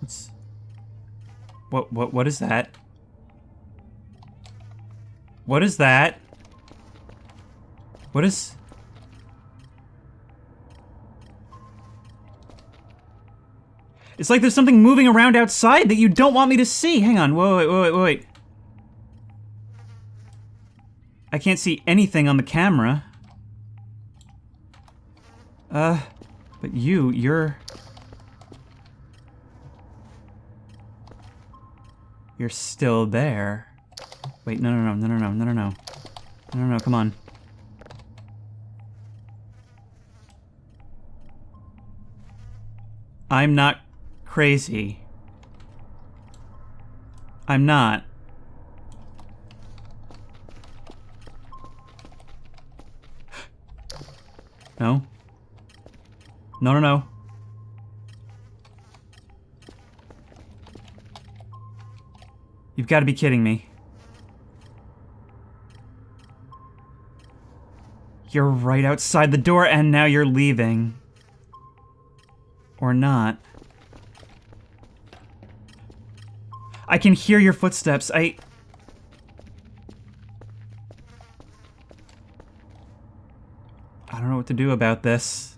What's... What is that? What is that? What is... It's like there's something moving around outside that you don't want me to see. Hang on, wait. I can't see anything on the camera. But you're still there. Wait, no, come on. I'm not crazy. I'm not. No. No. You've got to be kidding me. You're right outside the door and now you're leaving. Or not. I can hear your footsteps. I don't know what to do about this.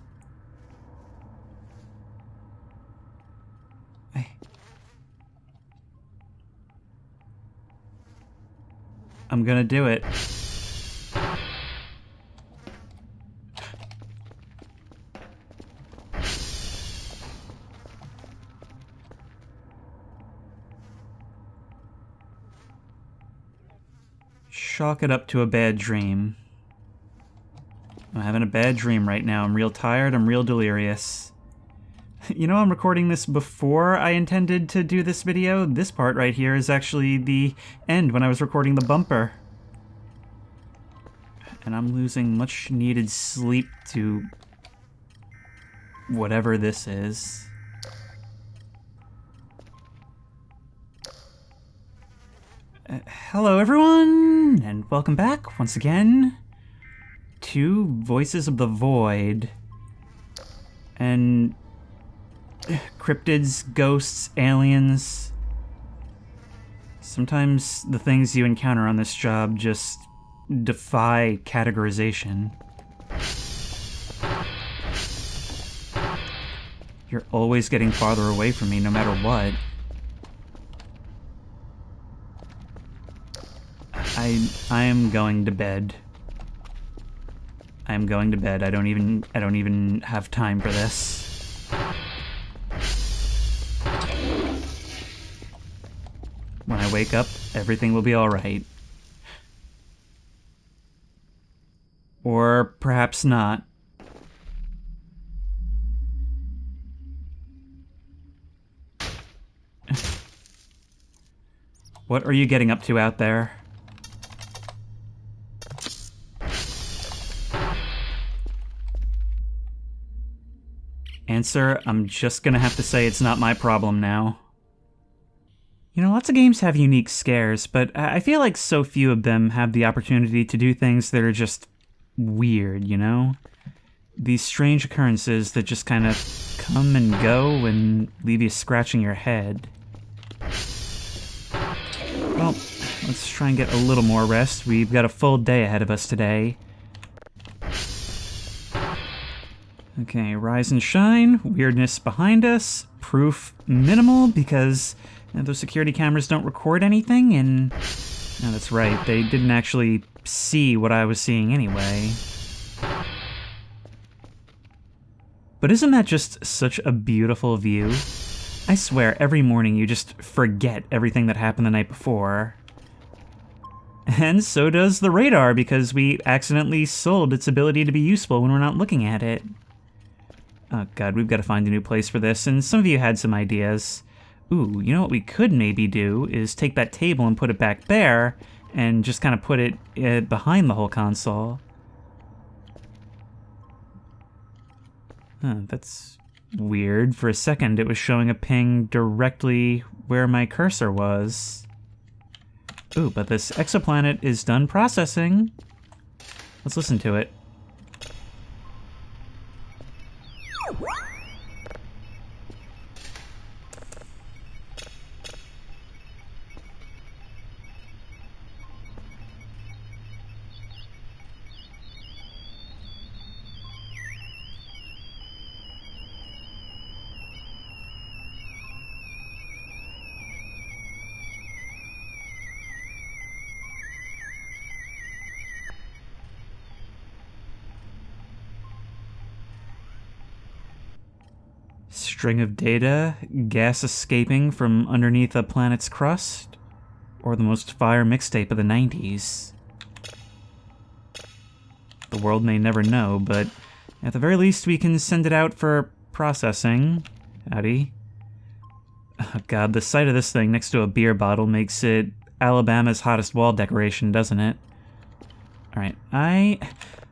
I'm gonna do it. Chalk it up to a bad dream. I'm having a bad dream right now. I'm real tired, I'm real delirious. You know, I'm recording this before I intended to do this video. This part right here is actually the end when I was recording the bumper. And I'm losing much needed sleep to whatever this is. Hello everyone, and welcome back once again to Voices of the Void. And cryptids, ghosts, aliens. Sometimes the things you encounter on this job just defy categorization. You're always getting farther away from me no matter what. I am going to bed. I am going to bed. I don't even have time for this. When I wake up, everything will be all right. Or perhaps not. What are you getting up to out there? Answer, I'm just gonna have to say it's not my problem now. You know, lots of games have unique scares, but I feel like so few of them have the opportunity to do things that are just weird, you know? These strange occurrences that just kind of come and go and leave you scratching your head. Well, let's try and get a little more rest. We've got a full day ahead of us today. Okay, rise and shine, weirdness behind us, proof minimal because those security cameras don't record anything, and no, that's right, they didn't actually see what I was seeing anyway. But isn't that just such a beautiful view? I swear, every morning you just forget everything that happened the night before. And so does the radar, because we accidentally sold its ability to be useful when we're not looking at it. Oh god, we've got to find a new place for this, and some of you had some ideas. Ooh, you know what we could maybe do is take that table and put it back there, and just kind of put it behind the whole console. Huh, that's weird. For a second, it was showing a ping directly where my cursor was. Ooh, but this exoplanet is done processing. Let's listen to it. string of data, gas escaping from underneath a planet's crust, or the most fire mixtape of the 90s. The world may never know, but at the very least we can send it out for processing. Howdy. Oh god, the sight of this thing next to a beer bottle makes it Alabama's hottest wall decoration, doesn't it? Alright,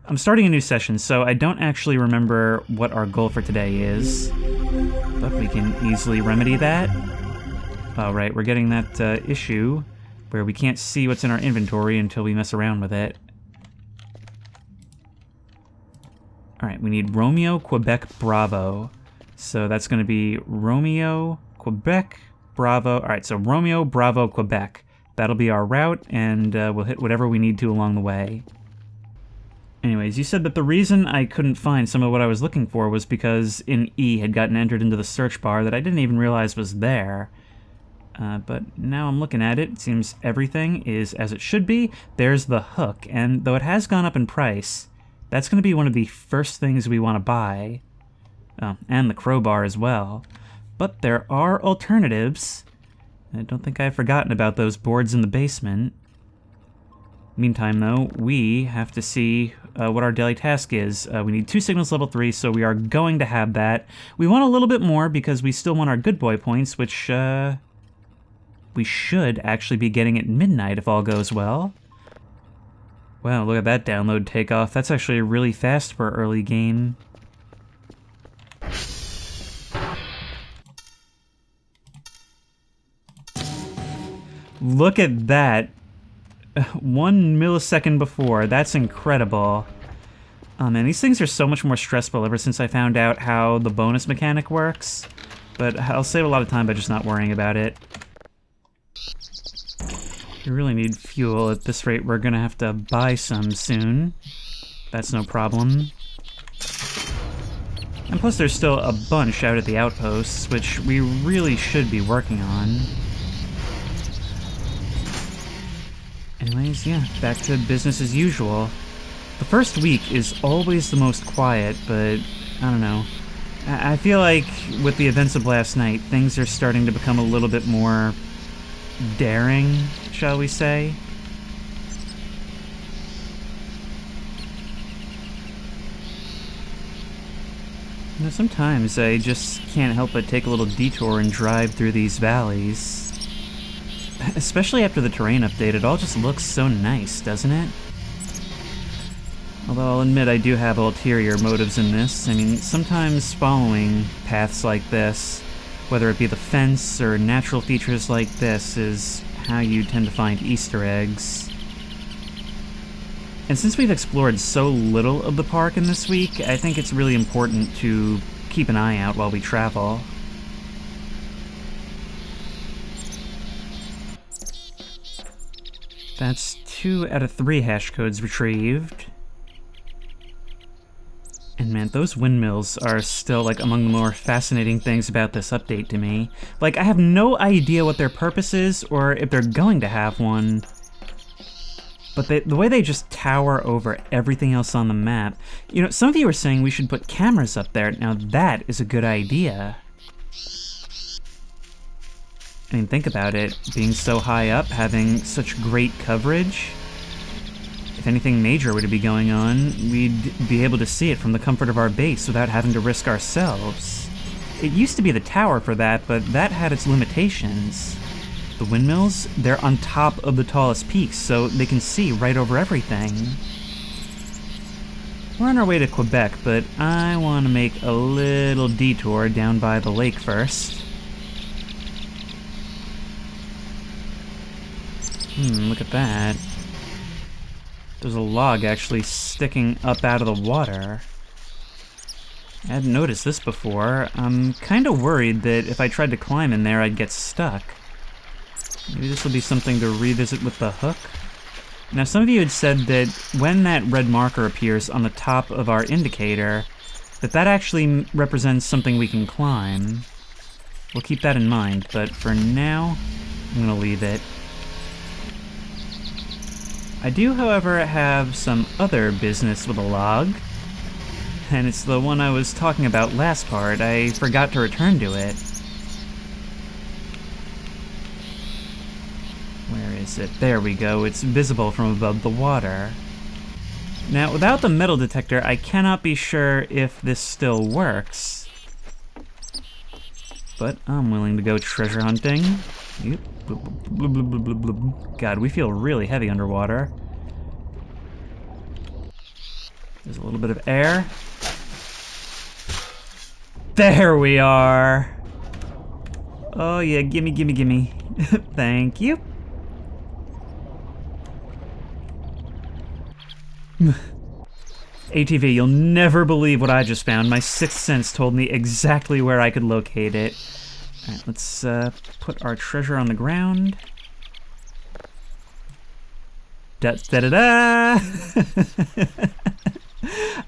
I'm starting a new session, so I don't actually remember what our goal for today is. But we can easily remedy that. Oh, right, we're getting that issue where we can't see what's in our inventory until we mess around with it. Alright, we need Romeo, Quebec, Bravo. So that's going to be Romeo, Quebec, Bravo. Alright, so Romeo, Bravo, Quebec. That'll be our route, and we'll hit whatever we need to along the way. Anyways, you said that the reason I couldn't find some of what I was looking for was because an E had gotten entered into the search bar that I didn't even realize was there. But now I'm looking at it, it seems everything is as it should be. There's the hook, and though it has gone up in price, that's going to be one of the first things we want to buy. Oh, and the crowbar as well. But there are alternatives. I don't think I've forgotten about those boards in the basement. Meantime, though, we have to see what our daily task is. We need 2 signals level 3, so we are going to have that. We want a little bit more because we still want our good boy points, which we should actually be getting at midnight if all goes well. Wow, look at that download takeoff. That's actually really fast for early game. Look at that. 1 millisecond before. That's incredible. Oh man, these things are so much more stressful ever since I found out how the bonus mechanic works. But I'll save a lot of time by just not worrying about it. We really need fuel. At this rate, we're gonna have to buy some soon. That's no problem. And plus there's still a bunch out at the outposts, which we really should be working on. Anyways, yeah, back to business as usual. The first week is always the most quiet, but I don't know. I feel like with the events of last night, things are starting to become a little bit more daring, shall we say. You know, sometimes I just can't help but take a little detour and drive through these valleys. Especially after the terrain update, it all just looks so nice, doesn't it? Although I'll admit I do have ulterior motives in this. I mean, sometimes following paths like this, whether it be the fence or natural features like this, is how you tend to find Easter eggs. And since we've explored so little of the park in this week, I think it's really important to keep an eye out while we travel. That's 2 out of 3 hash codes retrieved. And man, those windmills are still, like, among the more fascinating things about this update to me. Like, I have no idea what their purpose is, or if they're going to have one. But the way they just tower over everything else on the map... You know, some of you were saying we should put cameras up there. Now that is a good idea. I mean, think about it. Being so high up, having such great coverage. If anything major were to be going on, we'd be able to see it from the comfort of our base without having to risk ourselves. It used to be the tower for that, but that had its limitations. The windmills, they're on top of the tallest peaks, so they can see right over everything. We're on our way to Quebec, but I want to make a little detour down by the lake first. Look at that. There's a log actually sticking up out of the water. I hadn't noticed this before. I'm kind of worried that if I tried to climb in there, I'd get stuck. Maybe this will be something to revisit with the hook? Now, some of you had said that when that red marker appears on the top of our indicator, that actually represents something we can climb. We'll keep that in mind, but for now, I'm gonna leave it. I do, however, have some other business with a log. And it's the one I was talking about last part. I forgot to return to it. Where is it? There we go. It's visible from above the water. Now, without the metal detector, I cannot be sure if this still works. But I'm willing to go treasure hunting. Yep. God, we feel really heavy underwater. There's a little bit of air. There we are! Oh yeah, gimme, gimme, gimme. Thank you. ATV, you'll never believe what I just found. My sixth sense told me exactly where I could locate it. Alright, let's put our treasure on the ground. Da-da-da-da!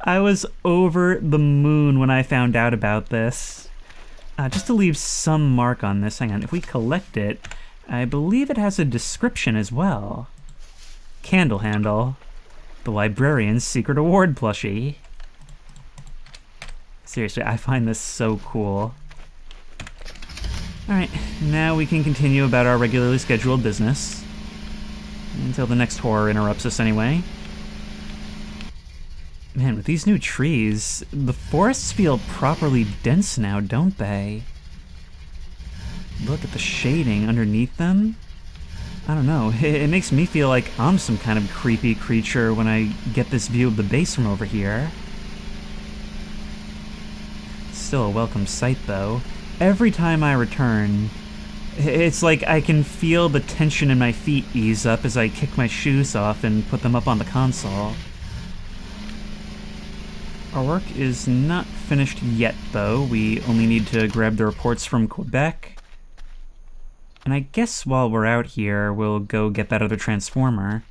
I was over the moon when I found out about this. Just to leave some mark on this, hang on, if we collect it, I believe it has a description as well. Candle handle. The librarian's secret award plushie. Seriously, I find this so cool. Alright, now we can continue about our regularly scheduled business. Until the next horror interrupts us anyway. Man, with these new trees, the forests feel properly dense now, don't they? Look at the shading underneath them. I don't know, it makes me feel like I'm some kind of creepy creature when I get this view of the base from over here. Still a welcome sight, though. Every time I return, it's like I can feel the tension in my feet ease up as I kick my shoes off and put them up on the console. Our work is not finished yet, though. We only need to grab the reports from Quebec. And I guess while we're out here, we'll go get that other transformer.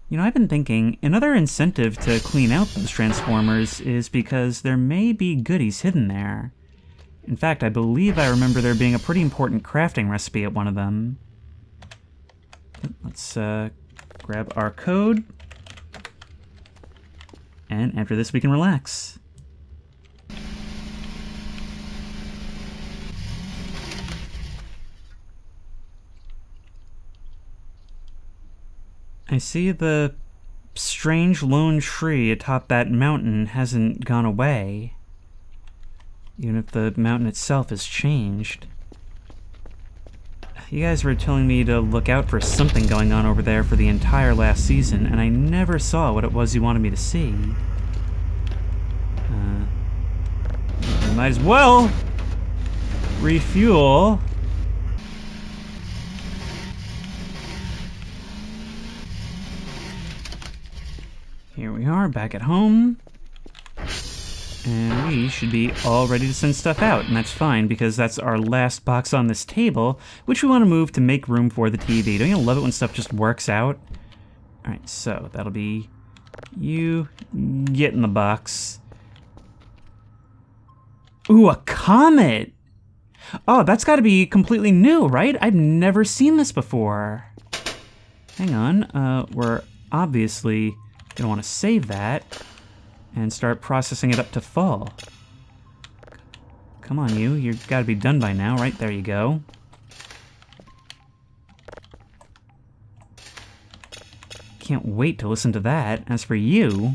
You know, I've been thinking, another incentive to clean out those transformers is because there may be goodies hidden there. In fact, I believe I remember there being a pretty important crafting recipe at one of them. Let's grab our code. And after this, we can relax. I see the strange lone tree atop that mountain hasn't gone away, even if the mountain itself has changed. You guys were telling me to look out for something going on over there for the entire last season, and I never saw what it was you wanted me to see. We might as well refuel. Here we are, back at home. And we should be all ready to send stuff out, and that's fine, because that's our last box on this table, which we want to move to make room for the TV. Don't you love it when stuff just works out? Alright, so that'll be you. Get in the box. Ooh, a comet! Oh, that's got to be completely new, right? I've never seen this before. Hang on, we're obviously gonna want to save that and start processing it up to full. Come on, you've got to be done by now, right? There you go. Can't wait to listen to that. As for you...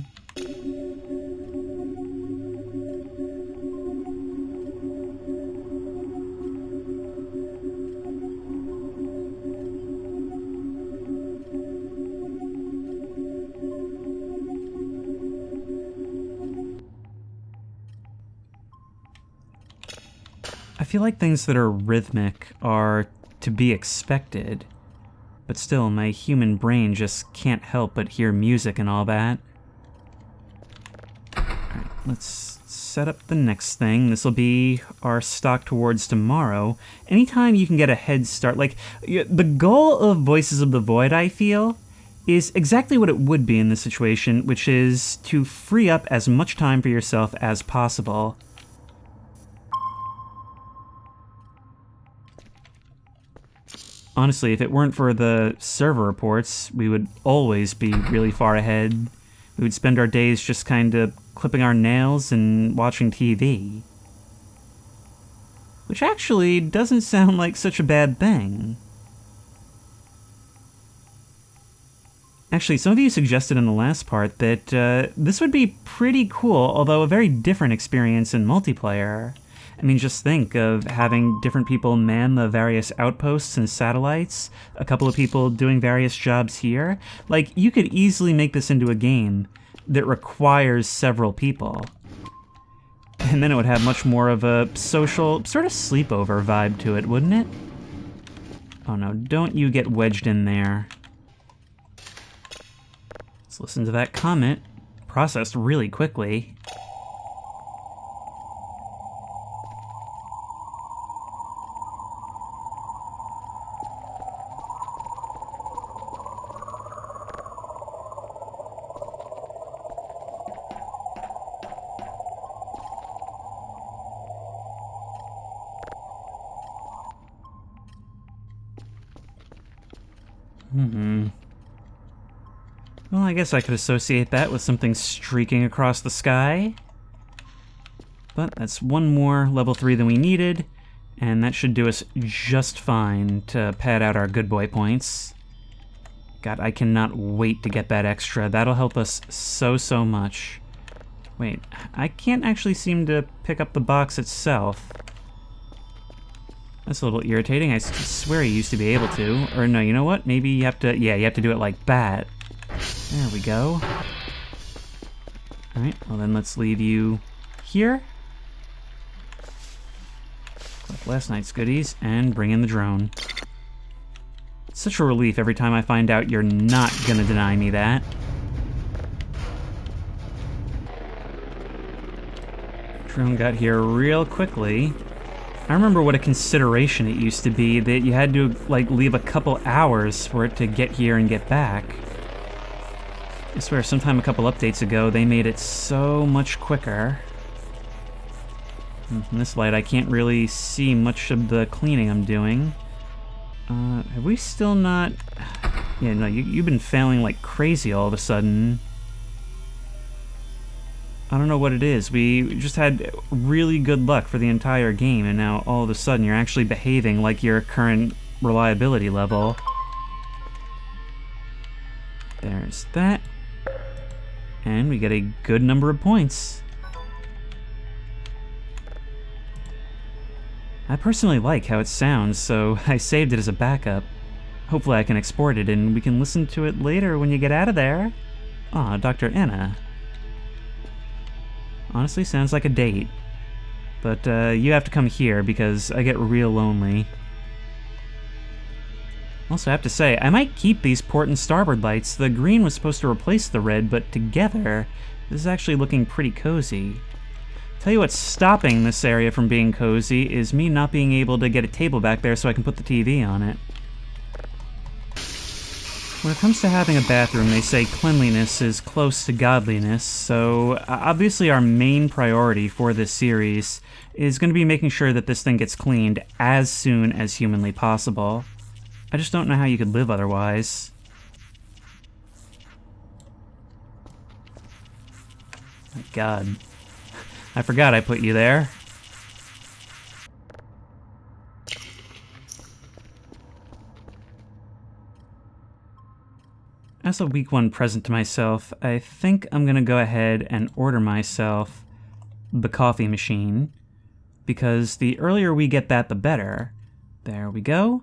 I feel like things that are rhythmic are to be expected, but still, my human brain just can't help but hear music and all that. Alright, let's set up the next thing. This will be our stock towards tomorrow. Anytime you can get a head start, like, the goal of Voices of the Void, I feel, is exactly what it would be in this situation, which is to free up as much time for yourself as possible. Honestly, if it weren't for the server reports, we would always be really far ahead We would spend our days just kind of clipping our nails and watching TV. Which actually doesn't sound like such a bad thing. Actually, some of you suggested in the last part that this would be pretty cool, although a very different experience in multiplayer. I mean, just think of having different people man the various outposts and satellites, a couple of people doing various jobs here. Like, you could easily make this into a game that requires several people. And then it would have much more of a social, sort of sleepover vibe to it, wouldn't it? Oh no, don't you get wedged in there. Let's listen to that comment. Processed really quickly. Well, I guess I could associate that with something streaking across the sky. But that's one more level 3 than we needed, and that should do us just fine to pad out our good boy points. God, I cannot wait to get that extra. That'll help us so much. Wait, I can't actually seem to pick up the box itself. That's a little irritating. I swear you used to be able to. Or no, you know what? Maybe you have to, yeah, you have to do it like that. There we go. Alright, well then let's leave you here. Collect last night's goodies and bring in the drone. It's such a relief every time I find out you're not gonna deny me that. Drone got here real quickly. I remember what a consideration it used to be that you had to, like, leave a couple hours for it to get here and get back. I swear, sometime a couple updates ago, they made it so much quicker. In this light, I can't really see much of the cleaning I'm doing. Have we still not... Yeah, no, you've been failing like crazy all of a sudden. I don't know what it is. We just had really good luck for the entire game, and now all of a sudden you're actually behaving like your current reliability level. There's that. And we get a good number of points. I personally like how it sounds, so I saved it as a backup. Hopefully I can export it and we can listen to it later when you get out of there. Aw, Dr. Anna. Honestly, sounds like a date. But you have to come here because I get real lonely. Also, I have to say, I might keep these port and starboard lights. The green was supposed to replace the red, but together, this is actually looking pretty cozy. Tell you what's stopping this area from being cozy is me not being able to get a table back there so I can put the TV on it. When it comes to having a bathroom, they say cleanliness is close to godliness, so obviously our main priority for this series is going to be making sure that this thing gets cleaned as soon as humanly possible. I just don't know how you could live otherwise. My God. I forgot I put you there. As a week 1 present to myself, I think I'm gonna go ahead and order myself the coffee machine, because the earlier we get that, the better. There we go.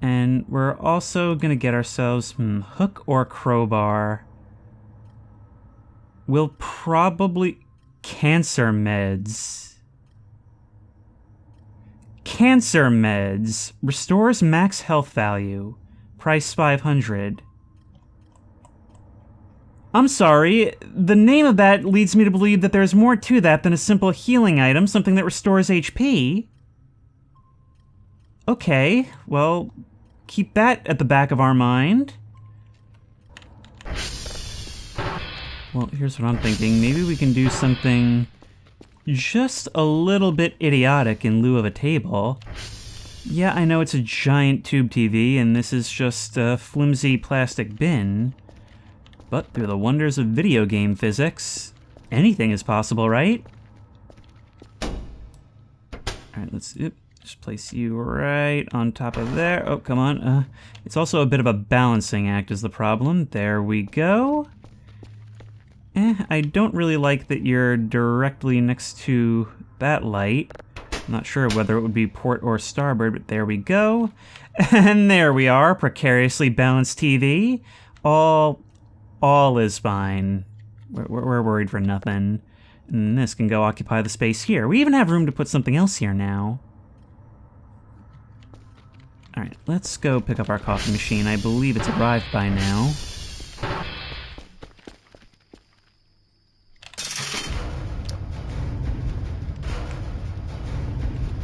And we're also gonna get ourselves, hook or crowbar. We'll probably... Cancer meds. Cancer meds. Restores max health value. Price 500. I'm sorry, the name of that leads me to believe that there's more to that than a simple healing item, something that restores HP. Okay, well, keep that at the back of our mind. Well, here's what I'm thinking. Maybe we can do something just a little bit idiotic in lieu of a table. Yeah, I know it's a giant tube TV, and this is just a flimsy plastic bin. But through the wonders of video game physics, anything is possible, right? Alright, let's just place you right on top of there. Oh, come on. It's also a bit of a balancing act is the problem. There we go. I don't really like that you're directly next to that light. I'm not sure whether it would be port or starboard, but there we go. And there we are, precariously balanced TV. All is fine. We're worried for nothing. And this can go occupy the space here. We even have room to put something else here now. Alright, let's go pick up our coffee machine. I believe it's arrived by now.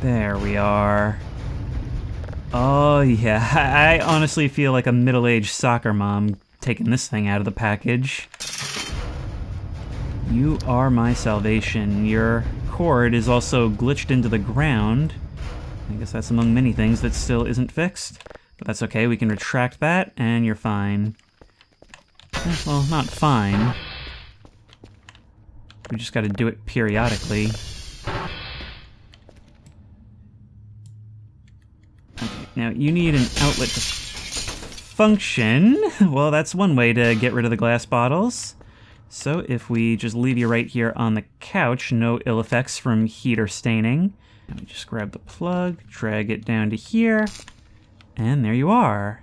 There we are. Oh yeah, I honestly feel like a middle-aged soccer mom taking this thing out of the package. You are my salvation. Your cord is also glitched into the ground. I guess that's among many things that still isn't fixed. But that's okay, we can retract that, and you're fine. Well, not fine. We just gotta do it periodically. Okay, now you need an outlet to function. Well, that's one way to get rid of the glass bottles. So if we just leave you right here on the couch, no ill effects from heat or staining. Let me just grab the plug, drag it down to here, and there you are.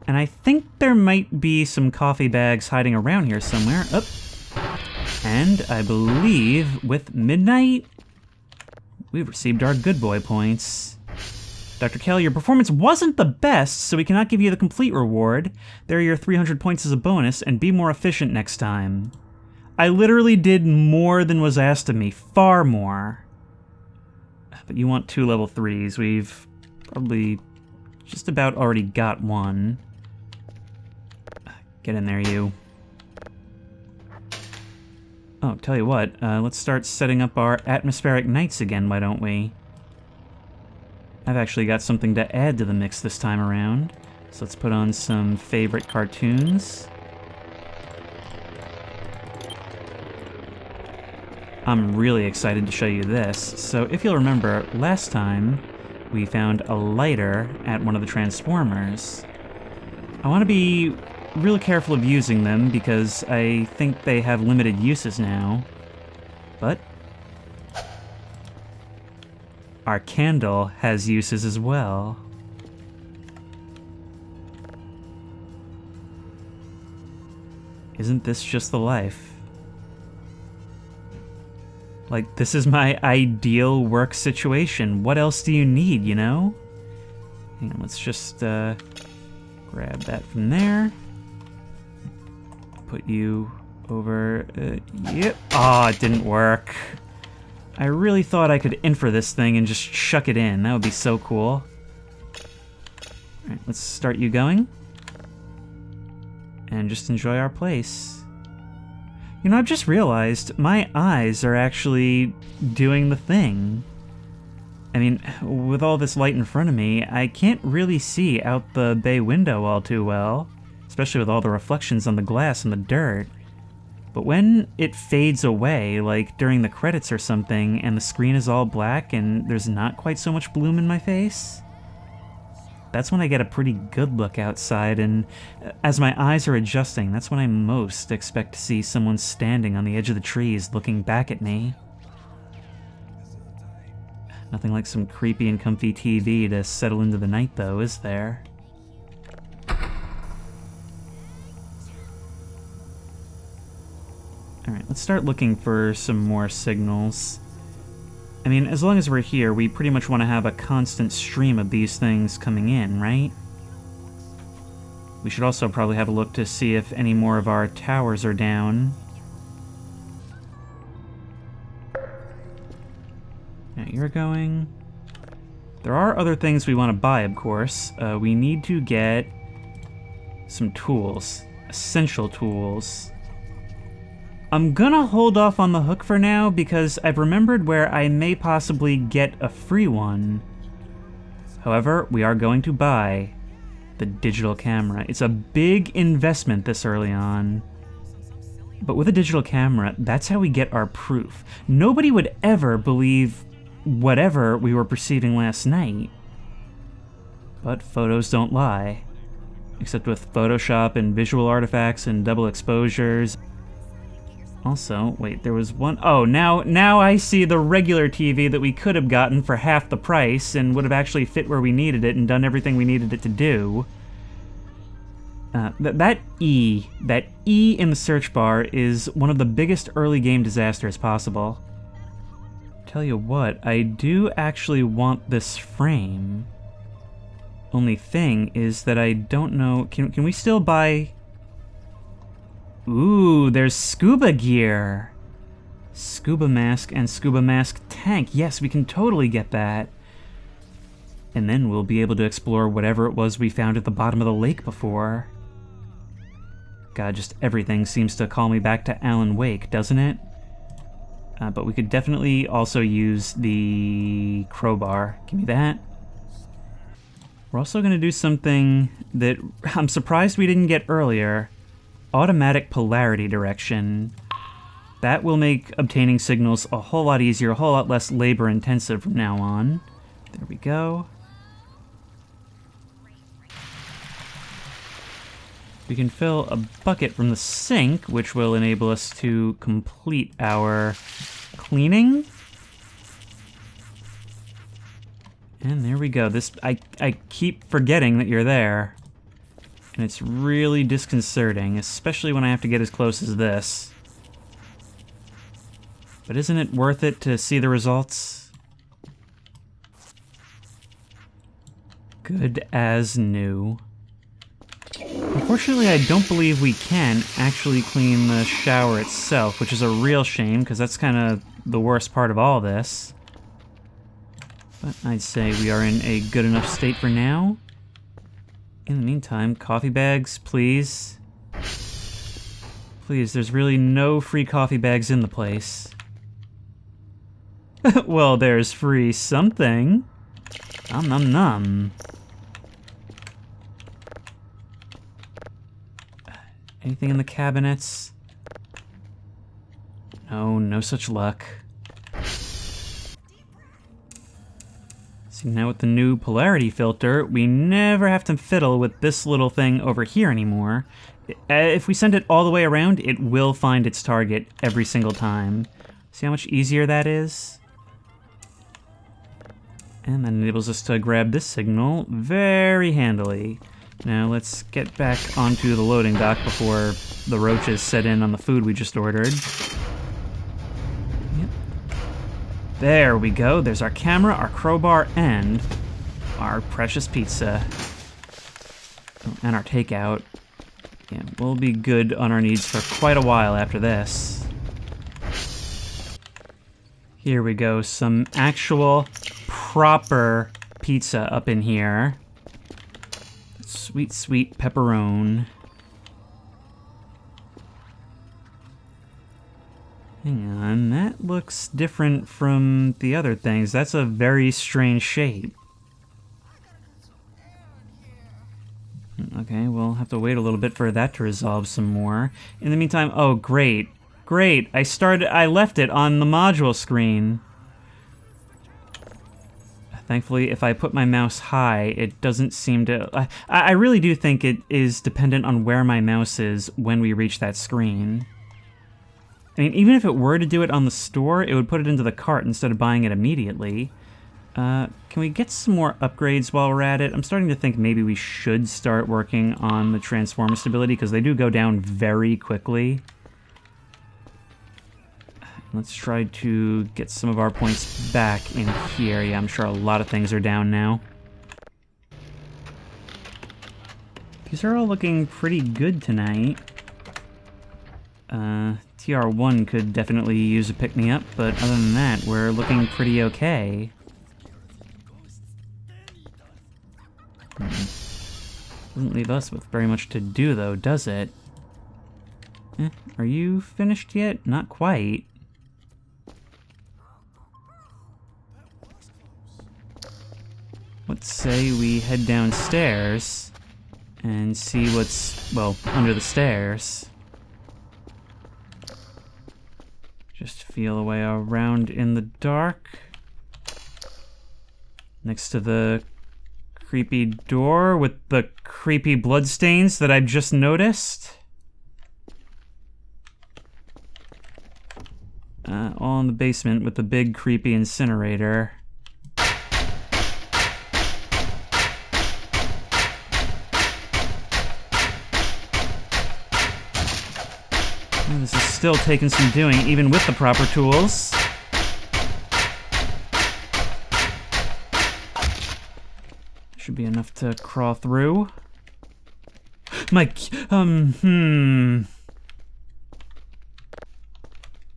And I think there might be some coffee bags hiding around here somewhere. Oh. And I believe with midnight, we've received our good boy points. Dr. Kell, your performance wasn't the best, so we cannot give you the complete reward. There are your 300 points as a bonus, and be more efficient next time. I literally did more than was asked of me, far more. But you want 2 level 3s. We've probably just about already got one. Get in there, you. Oh, tell you what, let's start setting up our atmospheric nights again, why don't we? I've actually got something to add to the mix this time around. So let's put on some favorite cartoons. I'm really excited to show you this. So if you'll remember, last time we found a lighter at one of the transformers. I want to be really careful of using them because I think they have limited uses now. But our candle has uses as well. Isn't this just the life? Like, this is my ideal work situation. What else do you need, you know? Hang on, let's just grab that from there. Put you over... yep. Oh, it didn't work. I really thought I could infer this thing and just chuck it in. That would be so cool. Alright, let's start you going. And just enjoy our place. You know, I've just realized my eyes are actually doing the thing. I mean, with all this light in front of me, I can't really see out the bay window all too well. Especially with all the reflections on the glass and the dirt. But when it fades away, like during the credits or something, and the screen is all black and there's not quite so much bloom in my face, that's when I get a pretty good look outside, and as my eyes are adjusting, that's when I most expect to see someone standing on the edge of the trees looking back at me. Nothing like some creepy and comfy TV to settle into the night, though, is there? Alright, let's start looking for some more signals. I mean, as long as we're here, we pretty much want to have a constant stream of these things coming in, right? We should also probably have a look to see if any more of our towers are down. Now you're going... There are other things we want to buy, of course. We need to get some tools. Essential tools. I'm gonna hold off on the hook for now because I've remembered where I may possibly get a free one. However, we are going to buy the digital camera. It's a big investment this early on. But with a digital camera, that's how we get our proof. Nobody would ever believe whatever we were perceiving last night. But photos don't lie. Except with Photoshop and visual artifacts and double exposures. Also, wait, there was one... Oh, now I see the regular TV that we could have gotten for half the price and would have actually fit where we needed it and done everything we needed it to do. That E in the search bar is one of the biggest early game disasters possible. Tell you what, I do actually want this frame. Only thing is that I don't know... Can we still buy... Ooh, there's scuba gear. Scuba mask and scuba mask tank. Yes, we can totally get that. And then we'll be able to explore whatever it was we found at the bottom of the lake before. God, just everything seems to call me back to Alan Wake, doesn't it? But we could definitely also use the crowbar. Give me that. We're also going to do something that I'm surprised we didn't get earlier. Automatic polarity direction. That will make obtaining signals a whole lot easier, a whole lot less labor intensive from now on. There we go. We can fill a bucket from the sink, which will enable us to complete our cleaning. And there we go. This I keep forgetting that you're there. And it's really disconcerting, especially when I have to get as close as this. But isn't it worth it to see the results? Good as new. Unfortunately, I don't believe we can actually clean the shower itself, which is a real shame, because that's kind of the worst part of all this. But I'd say we are in a good enough state for now. In the meantime, coffee bags, please. Please, there's really no free coffee bags in the place. Well, there's free something. Nom nom nom. Anything in the cabinets? No, no such luck. See, now with the new polarity filter, we never have to fiddle with this little thing over here anymore. If we send it all the way around, it will find its target every single time. See how much easier that is? And that enables us to grab this signal very handily. Now let's get back onto the loading dock before the roaches set in on the food we just ordered. Yep. There we go. There's our camera, our crowbar, and our precious pizza. Oh, and our takeout. Yeah, we'll be good on our needs for quite a while after this. Here we go. Some actual proper pizza up in here. Sweet, sweet pepperoni. Hang on, that looks different from the other things. That's a very strange shape. Okay, we'll have to wait a little bit for that to resolve some more. In the meantime, oh great, great, I left it on the module screen. Thankfully, if I put my mouse high, it doesn't seem to... I really do think it is dependent on where my mouse is when we reach that screen. I mean, even if it were to do it on the store, it would put it into the cart instead of buying it immediately. Can we get some more upgrades while we're at it? I'm starting to think maybe we should start working on the transformer stability, because they do go down very quickly. Let's try to get some of our points back in here. Yeah, I'm sure a lot of things are down now. These are all looking pretty good tonight. TR1 could definitely use a pick-me-up, but other than that, we're looking pretty okay. Doesn't leave us with very much to do, though, does it? Are you finished yet? Not quite. Let's say we head downstairs and see what's, well, under the stairs. Just feel a way around in the dark. Next to the creepy door with the creepy bloodstains that I just noticed. All in the basement with the big creepy incinerator. This is still taking some doing, even with the proper tools. Should be enough to crawl through.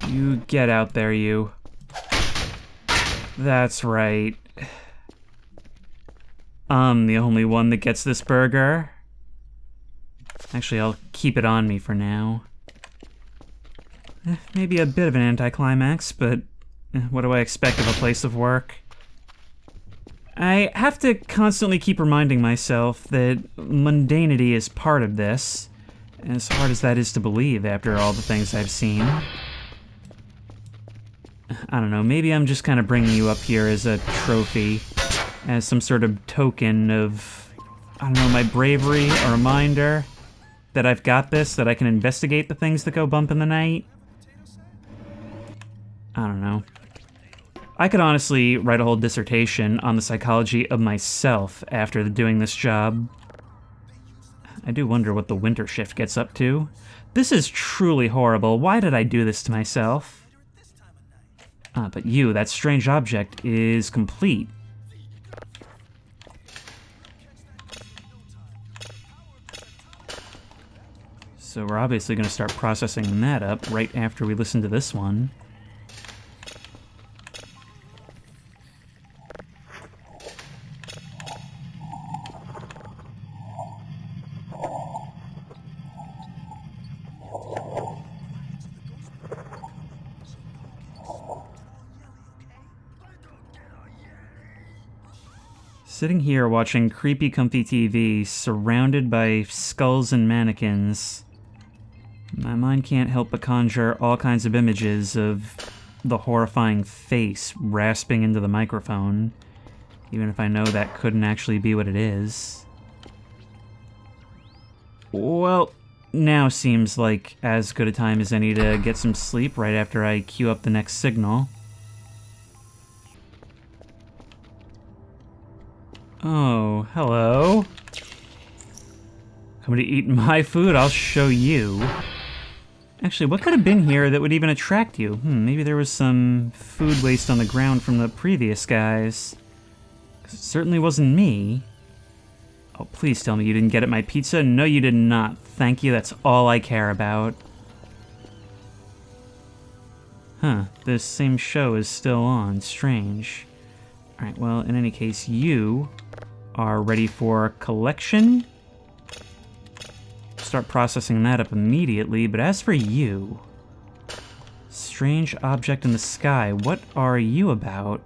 You get out there, you. That's right. I'm the only one that gets this burger. Actually, I'll keep it on me for now. Maybe a bit of an anticlimax, but what do I expect of a place of work? I have to constantly keep reminding myself that mundanity is part of this, as hard as that is to believe after all the things I've seen. I don't know, maybe I'm just kind of bringing you up here as a trophy, as some sort of token of, I don't know, my bravery, a reminder that I've got this, that I can investigate the things that go bump in the night. I don't know. I could honestly write a whole dissertation on the psychology of myself after doing this job. I do wonder what the winter shift gets up to. This is truly horrible. Why did I do this to myself? But you, that strange object, is complete. So we're obviously going to start processing that up right after we listen to this one. Sitting here watching creepy comfy TV, surrounded by skulls and mannequins, my mind can't help but conjure all kinds of images of the horrifying face rasping into the microphone, even if I know that couldn't actually be what it is. Well, now seems like as good a time as any to get some sleep right after I queue up the next signal. Oh, hello. Coming to eat my food? I'll show you. Actually, what could have been here that would even attract you? Maybe there was some food waste on the ground from the previous guys. 'Cause it certainly wasn't me. Oh, please tell me you didn't get at my pizza. No, you did not. Thank you, that's all I care about. Huh, this same show is still on. Strange. Alright, well, in any case, you are ready for collection. Start processing that up immediately, but as for you... Strange object in the sky, what are you about?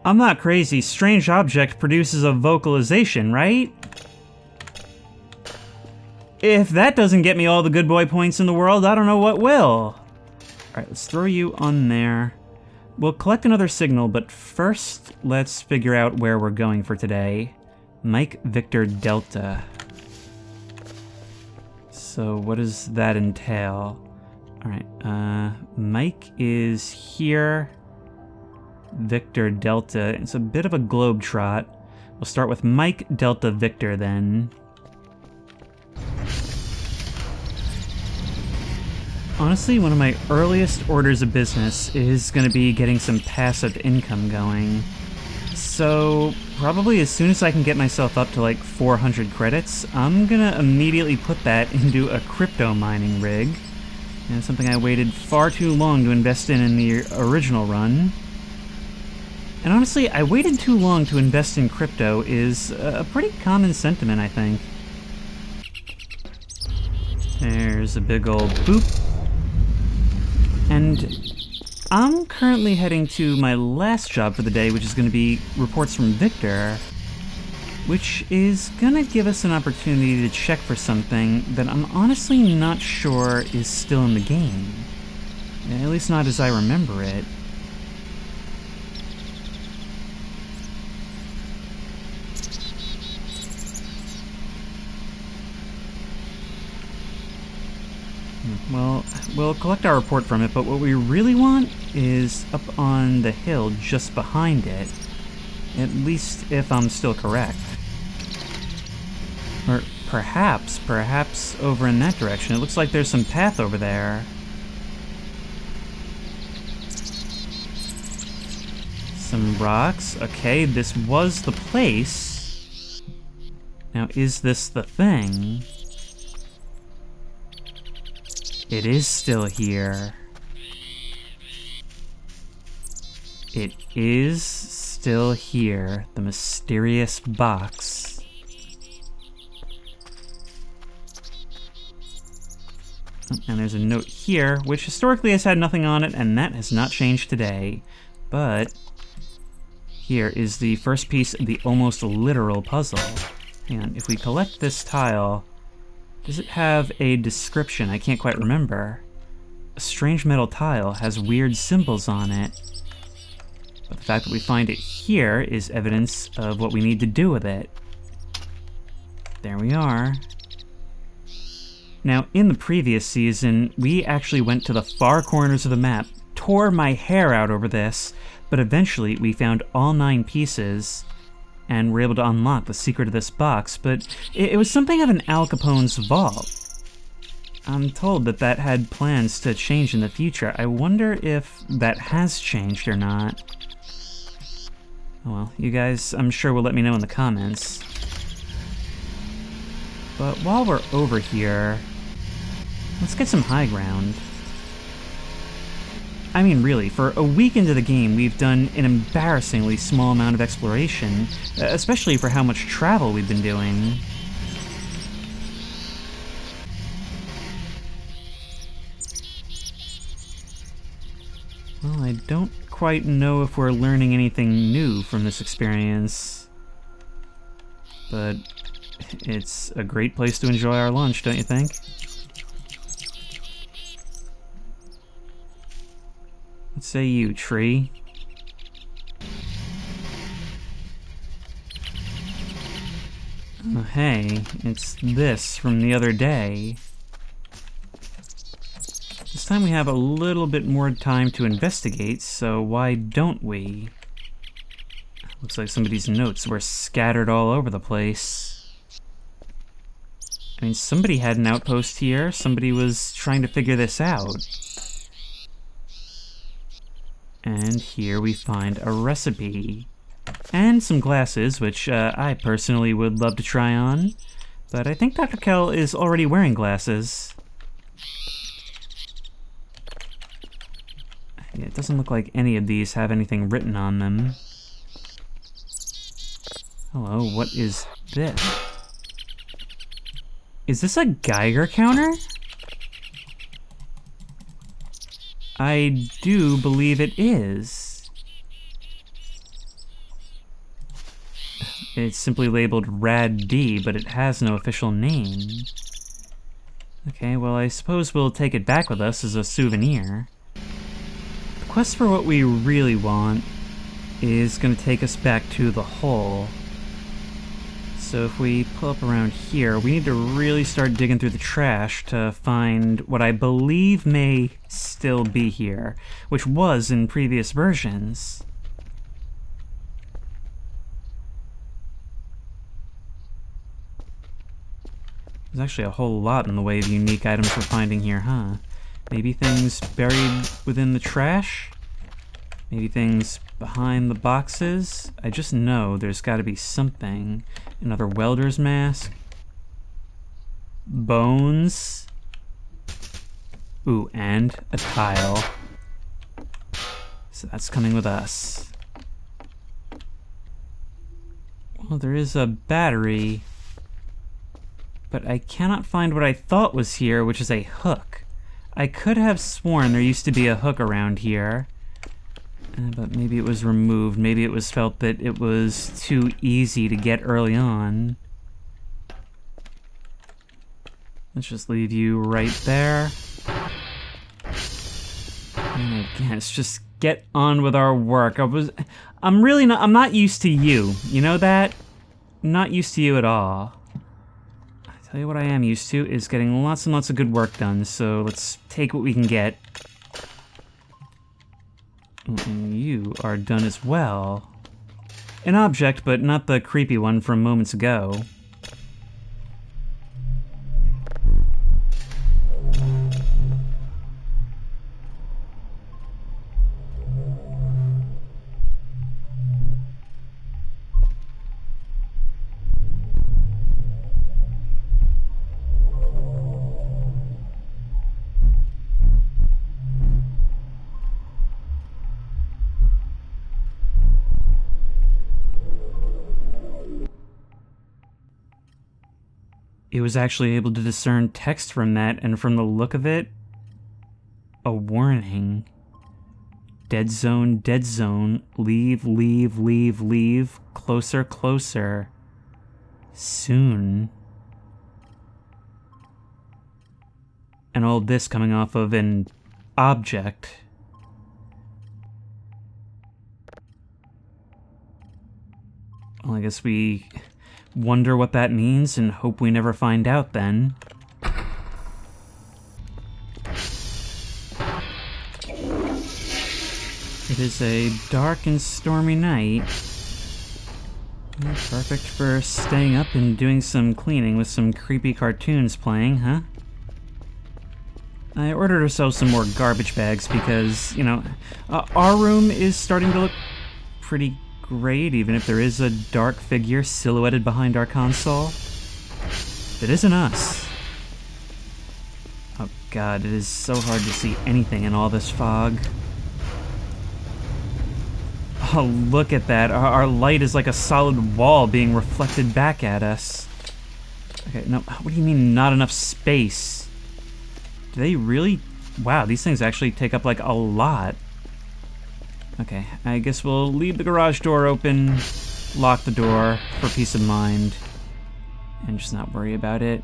I'm not crazy. Strange object produces a vocalization, right? If that doesn't get me all the good boy points in the world, I don't know what will. Alright, let's throw you on there. We'll collect another signal, but first, let's figure out where we're going for today. Mike Victor Delta. So what does that entail? Alright, Mike is here. Victor Delta. It's a bit of a globetrot. We'll start with Mike Delta Victor then. Honestly, one of my earliest orders of business is going to be getting some passive income going. So probably as soon as I can get myself up to like 400 credits, I'm going to immediately put that into a crypto mining rig. And it's something I waited far too long to invest in the original run. And honestly, I waited too long to invest in crypto is a pretty common sentiment, I think. There's a big old boop. And I'm currently heading to my last job for the day, which is going to be reports from Victor, which is going to give us an opportunity to check for something that I'm honestly not sure is still in the game. At least not as I remember it. Well, we'll collect our report from it, but what we really want is up on the hill just behind it. At least if I'm still correct. Or perhaps over in that direction. It looks like there's some path over there. Some rocks. Okay, this was the place. Now, is this the thing? It is still here. It is still here. The mysterious box. And there's a note here, which historically has had nothing on it, and that has not changed today. But here is the first piece of the almost literal puzzle. And if we collect this tile, does it have a description? I can't quite remember. A strange metal tile has weird symbols on it. But the fact that we find it here is evidence of what we need to do with it. There we are. Now, in the previous season, we actually went to the far corners of the map, tore my hair out over this, but eventually we found all 9 pieces and were able to unlock the secret of this box, but it was something of an Al Capone's vault. I'm told that that had plans to change in the future. I wonder if that has changed or not. Oh well, you guys, I'm sure will let me know in the comments. But while we're over here, let's get some high ground. I mean, really, for a week into the game, we've done an embarrassingly small amount of exploration, especially for how much travel we've been doing. Well, I don't quite know if we're learning anything new from this experience, but it's a great place to enjoy our lunch, don't you think? What say you, tree? Oh, hey, it's this from the other day. This time we have a little bit more time to investigate, so why don't we? Looks like somebody's notes were scattered all over the place. I mean, somebody had an outpost here. Somebody was trying to figure this out. And here we find a recipe. And some glasses, which I personally would love to try on. But I think Dr. Kell is already wearing glasses. Yeah, it doesn't look like any of these have anything written on them. Hello, what is this? Is this a Geiger counter? I do believe it is. It's simply labeled Rad D, but it has no official name. Okay, well, I suppose we'll take it back with us as a souvenir. The quest for what we really want is going to take us back to the hole. So if we pull up around here, we need to really start digging through the trash to find what I believe may still be here, which was in previous versions. There's actually a whole lot in the way of unique items we're finding here, huh? Maybe things buried within the trash? Maybe things behind the boxes? I just know there's gotta be something. Another welder's mask. Bones. Ooh, and a tile. So that's coming with us. Well, there is a battery, but I cannot find what I thought was here, which is a hook. I could have sworn there used to be a hook around here, but maybe it was removed. Maybe it was felt that it was too easy to get early on. Let's just leave you right there. And again, let's just get on with our work. I'm not used to you. You know that? I'm not used to you at all. I tell you what I am used to is getting lots and lots of good work done, so let's take what we can get. And you are done as well. An object, but not the creepy one from moments ago. It was actually able to discern text from that, and from the look of it, a warning. Dead zone, leave, leave, leave, leave, closer, closer, soon. And all this coming off of an object. Well, I guess we wonder what that means and hope we never find out then. It is a dark and stormy night. Perfect for staying up and doing some cleaning with some creepy cartoons playing, huh? I ordered ourselves some more garbage bags because, you know, our room is starting to look pretty great, even if there is a dark figure silhouetted behind our console. It isn't us. Oh god, it is so hard to see anything in all this fog. Oh, look at that. Our light is like a solid wall being reflected back at us. Okay, no, what do you mean not enough space? Do they really? Wow, these things actually take up like a lot. Okay, I guess we'll leave the garage door open, lock the door for peace of mind, and just not worry about it.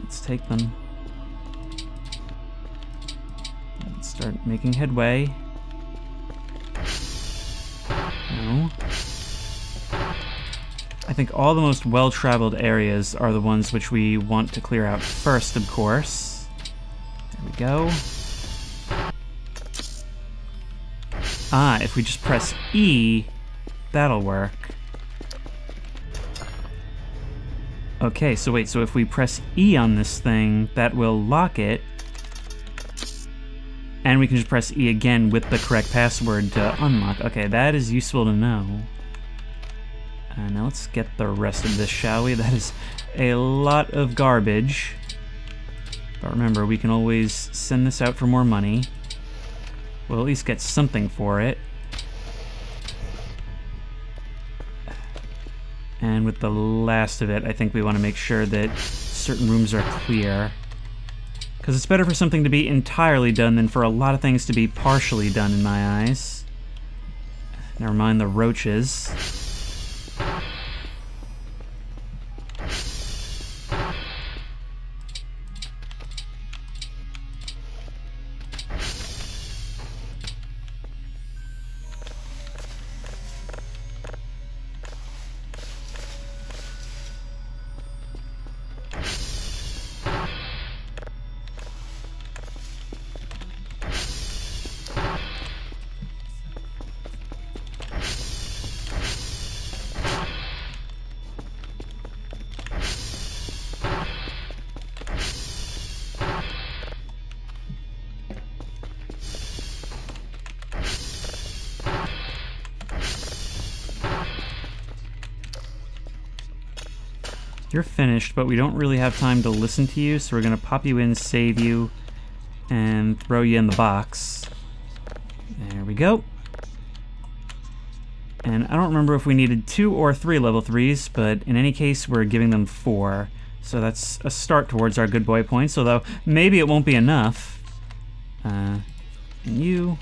Let's take them. Let's start making headway. No. I think all the most well-traveled areas are the ones which we want to clear out first, of course. There we go. Ah, if we just press E, that'll work. Okay, so wait, so if we press E on this thing, that will lock it. And we can just press E again with the correct password to unlock. Okay, that is useful to know. Now let's get the rest of this, shall we? That is a lot of garbage. But remember, we can always send this out for more money. We'll at least get something for it. And with the last of it, I think we want to make sure that certain rooms are clear. Because it's better for something to be entirely done than for a lot of things to be partially done in my eyes. Never mind the roaches. You're finished, but we don't really have time to listen to you, so we're gonna pop you in, save you, and throw you in the box. There we go. And I don't remember if we needed 2 or 3 level 3s, but in any case, we're giving them 4. So that's a start towards our good boy points, although maybe it won't be enough. And you...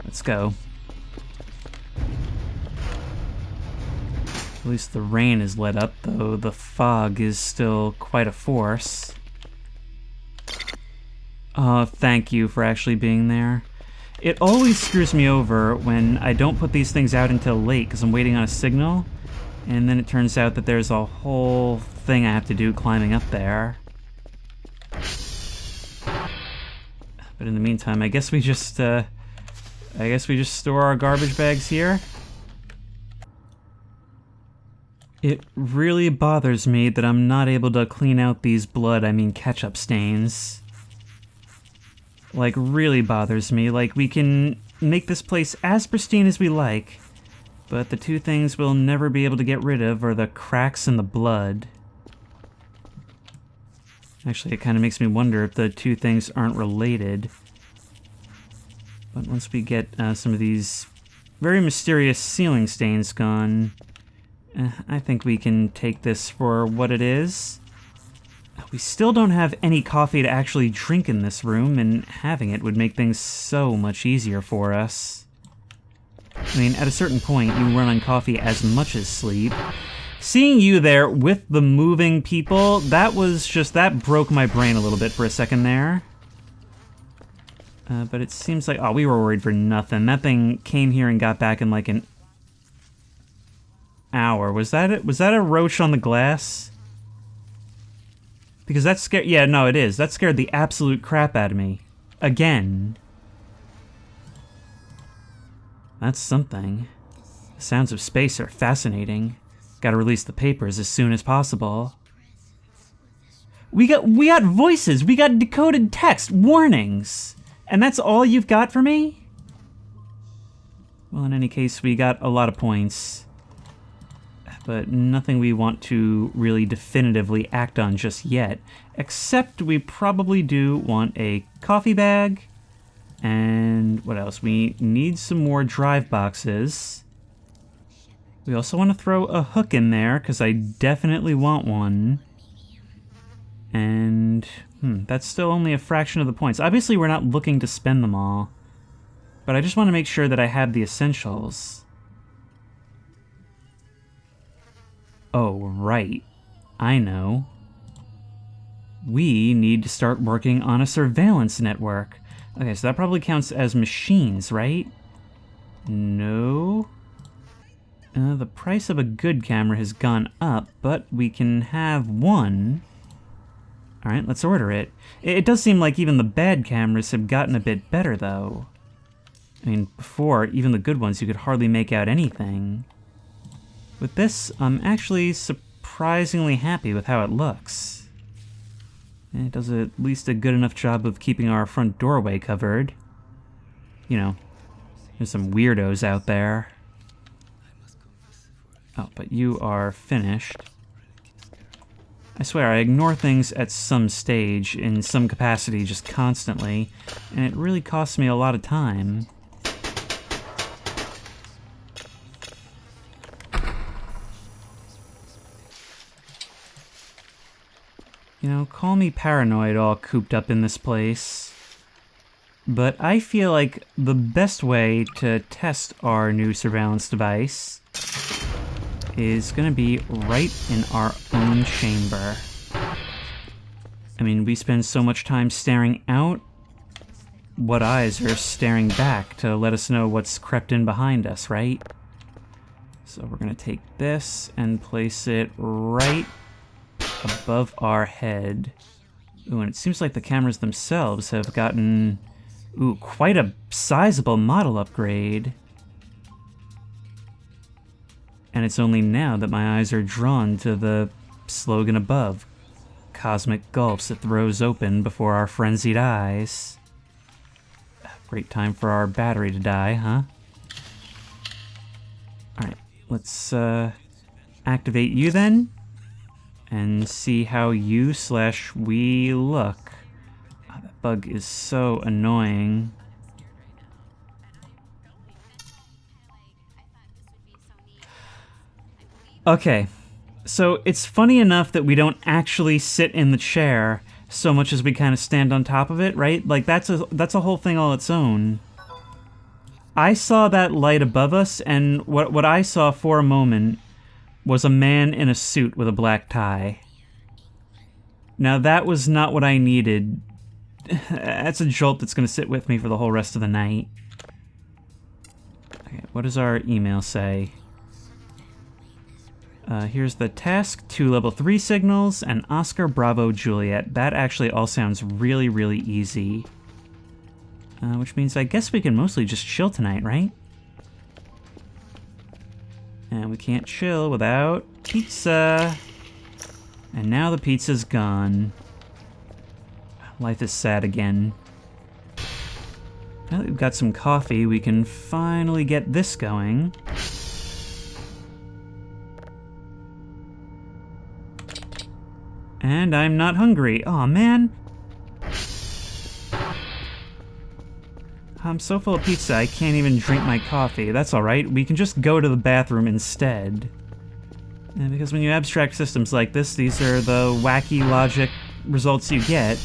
Let's go. At least the rain is let up, though the fog is still quite a force. Oh, thank you for actually being there. It always screws me over when I don't put these things out until late because I'm waiting on a signal, and then it turns out that there's a whole thing I have to do climbing up there. But in the meantime, I guess we just store our garbage bags here. It really bothers me that I'm not able to clean out these ketchup stains. Like, really bothers me. Like, we can make this place as pristine as we like, but the 2 things we'll never be able to get rid of are the cracks and the blood. Actually, it kind of makes me wonder if the 2 things aren't related. But once we get some of these very mysterious ceiling stains gone, I think we can take this for what it is. We still don't have any coffee to actually drink in this room, and having it would make things so much easier for us. I mean, at a certain point, you run on coffee as much as sleep. Seeing you there with the moving people, that broke my brain a little bit for a second there. But it seems like, oh, we were worried for nothing. That thing came here and got back in like an hour. Was that it? Was that a roach on the glass? Because that scared... Yeah, no, it is. That scared the absolute crap out of me. Again. That's something. The sounds of space are fascinating. Gotta release the papers as soon as possible. We got voices! We got decoded text! Warnings! And that's all you've got for me? Well, in any case, we got a lot of points. But nothing we want to really definitively act on just yet, except we probably do want a coffee bag, and what else? We need some more drive boxes. We also want to throw a hook in there, because I definitely want one. And, that's still only a fraction of the points. Obviously, we're not looking to spend them all, but I just want to make sure that I have the essentials. Oh, right. I know. We need to start working on a surveillance network. Okay, so that probably counts as machines, right? No. The price of a good camera has gone up, but we can have one. Alright, let's order it. It does seem like even the bad cameras have gotten a bit better, though. I mean, before, even the good ones, you could hardly make out anything. With this, I'm actually surprisingly happy with how it looks. It does at least a good enough job of keeping our front doorway covered. You know, there's some weirdos out there. Oh, but you are finished. I swear, I ignore things at some stage, in some capacity, just constantly, and it really costs me a lot of time. You know, call me paranoid all cooped up in this place, but I feel like the best way to test our new surveillance device is gonna be right in our own chamber. I mean, we spend so much time staring out. What eyes are staring back to let us know what's crept in behind us, right? So we're gonna take this and place it right above our head. Ooh, and it seems like the cameras themselves have gotten, quite a sizable model upgrade. And it's only now that my eyes are drawn to the slogan above. Cosmic gulfs it throws open before our frenzied eyes. Great time for our battery to die, huh? Alright, let's activate you then, and see how you/we look. bug is so annoying. Okay, so it's funny enough that we don't actually sit in the chair so much as we kind of stand on top of it, right? Like, that's a whole thing all its own. I saw that light above us, and what I saw for a moment was a man in a suit with a black tie. Now, that was not what I needed. That's a jolt that's going to sit with me for the whole rest of the night. Okay, what does our email say? Here's the task, 2 level 3 signals, and Oscar Bravo Juliet. That actually all sounds really, really easy. Which means I guess we can mostly just chill tonight, right? And we can't chill without pizza. And now the pizza's gone. Life is sad again. Now that we've got some coffee, we can finally get this going. And I'm not hungry. Aw, man. I'm so full of pizza, I can't even drink my coffee. That's alright, we can just go to the bathroom instead. And because when you abstract systems like this, these are the wacky logic results you get.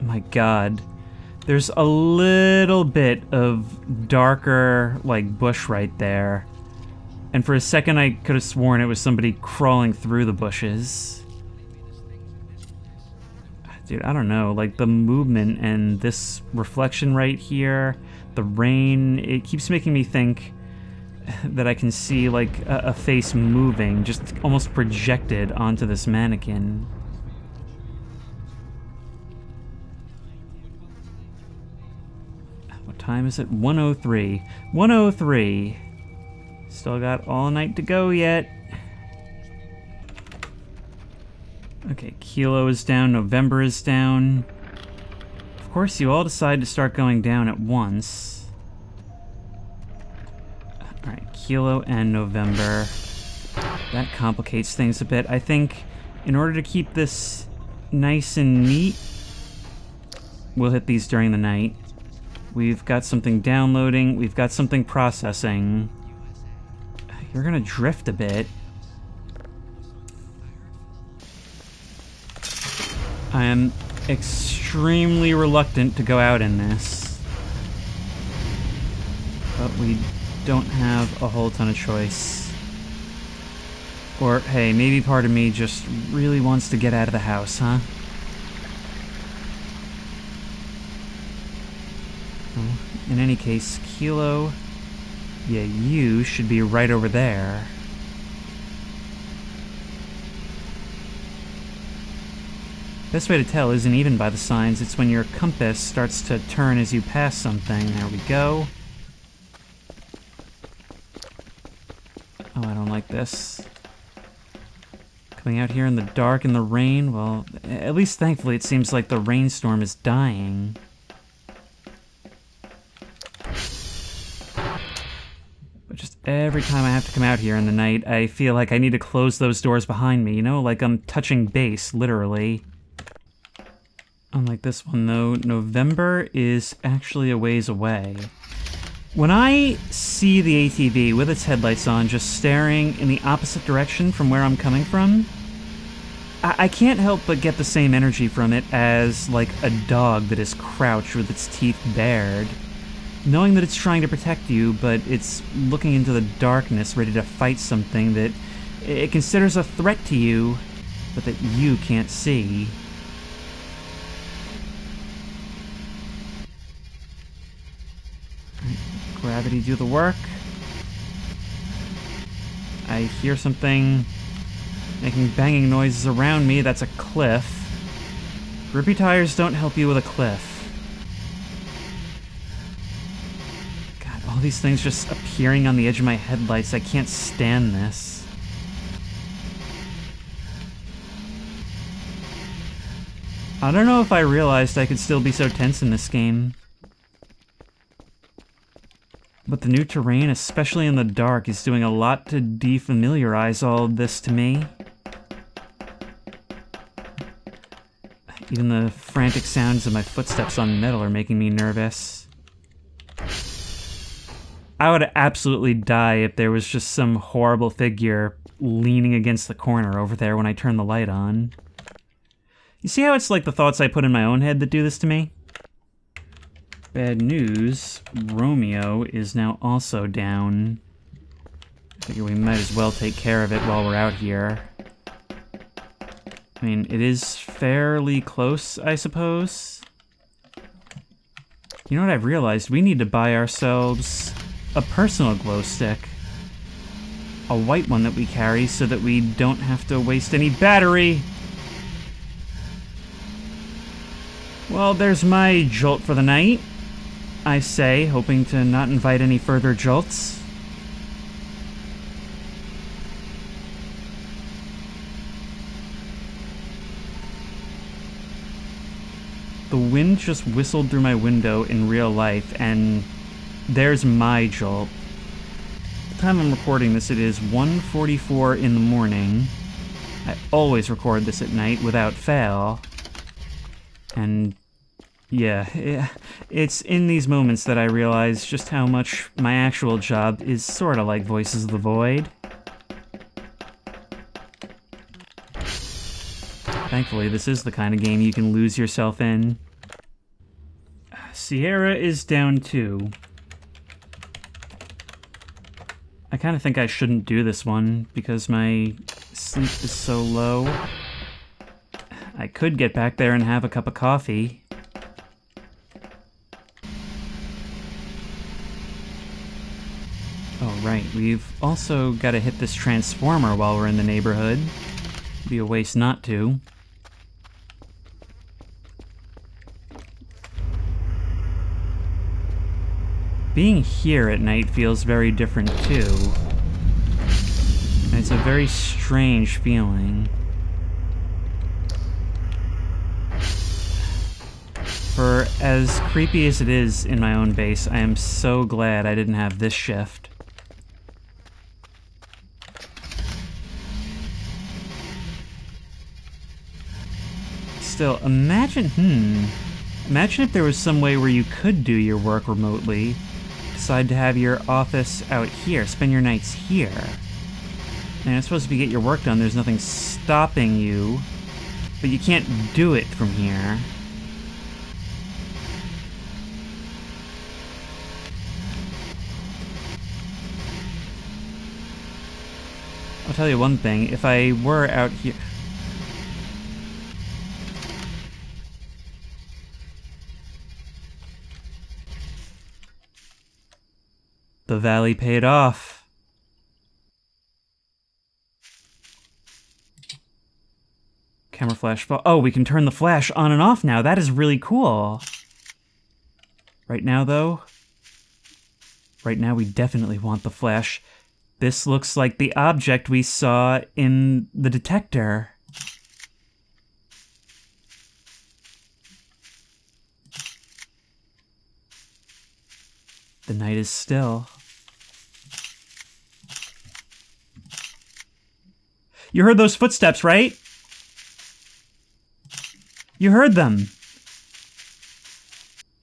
My god. There's a little bit of darker, like, bush right there. And for a second I could have sworn it was somebody crawling through the bushes. Dude, I don't know, like the movement and this reflection right here, the rain, it keeps making me think that I can see like a face moving, just almost projected onto this mannequin. What time is it? 1:03. 1:03. Still got all night to go yet. Okay, Kilo is down, November is down. Of course, you all decide to start going down at once. Alright, Kilo and November. That complicates things a bit. I think in order to keep this nice and neat, we'll hit these during the night. We've got something downloading, we've got something processing. You're gonna drift a bit. I am extremely reluctant to go out in this. But we don't have a whole ton of choice. Or, hey, maybe part of me just really wants to get out of the house, huh? Well, in any case, Kilo... yeah, you should be right over there. Best way to tell isn't even by the signs, it's when your compass starts to turn as you pass something. There we go. Oh, I don't like this. Coming out here in the dark in the rain, well, at least thankfully it seems like the rainstorm is dying. But just every time I have to come out here in the night, I feel like I need to close those doors behind me, you know? Like I'm touching base, literally. Unlike this one, though, November is actually a ways away. When I see the ATV with its headlights on just staring in the opposite direction from where I'm coming from, I can't help but get the same energy from it as, like, a dog that is crouched with its teeth bared. Knowing that it's trying to protect you, but it's looking into the darkness ready to fight something that it considers a threat to you, but that you can't see. Gravity do the work. I hear something making banging noises around me. That's a cliff. Grippy tires don't help you with a cliff. God, all these things just appearing on the edge of my headlights. I can't stand this. I don't know if I realized I could still be so tense in this game. But the new terrain, especially in the dark, is doing a lot to defamiliarize all of this to me. Even the frantic sounds of my footsteps on metal are making me nervous. I would absolutely die if there was just some horrible figure leaning against the corner over there when I turn the light on. You see how it's like the thoughts I put in my own head that do this to me? Bad news, Romeo is now also down. I figure we might as well take care of it while we're out here. I mean, it is fairly close, I suppose. You know what I've realized? We need to buy ourselves a personal glow stick. A white one that we carry so that we don't have to waste any battery. Well, there's my jolt for the night, I say, hoping to not invite any further jolts. The wind just whistled through my window in real life, and there's my jolt. The time I'm recording this, it is 1:44 in the morning. I always record this at night without fail. And yeah, it's in these moments that I realize just how much my actual job is sort of like Voices of the Void. Thankfully, this is the kind of game you can lose yourself in. Sierra is down too. I kind of think I shouldn't do this one because my sleep is so low. I could get back there and have a cup of coffee. Oh, right. We've also got to hit this transformer while we're in the neighborhood. Be a waste not to. Being here at night feels very different too. And it's a very strange feeling. For as creepy as it is in my own base, I am so glad I didn't have this shift. Still, imagine if there was some way where you could do your work remotely. Decide to have your office out here, spend your nights here. And it's supposed to be get your work done, there's nothing stopping you, but you can't do it from here. I'll tell you one thing, if I were out here... The valley paid off. Camera flash... Oh, we can turn the flash on and off now. That is really cool. Right now, though... Right now, we definitely want the flash. This looks like the object we saw in the detector. The night is still. You heard those footsteps, right? You heard them.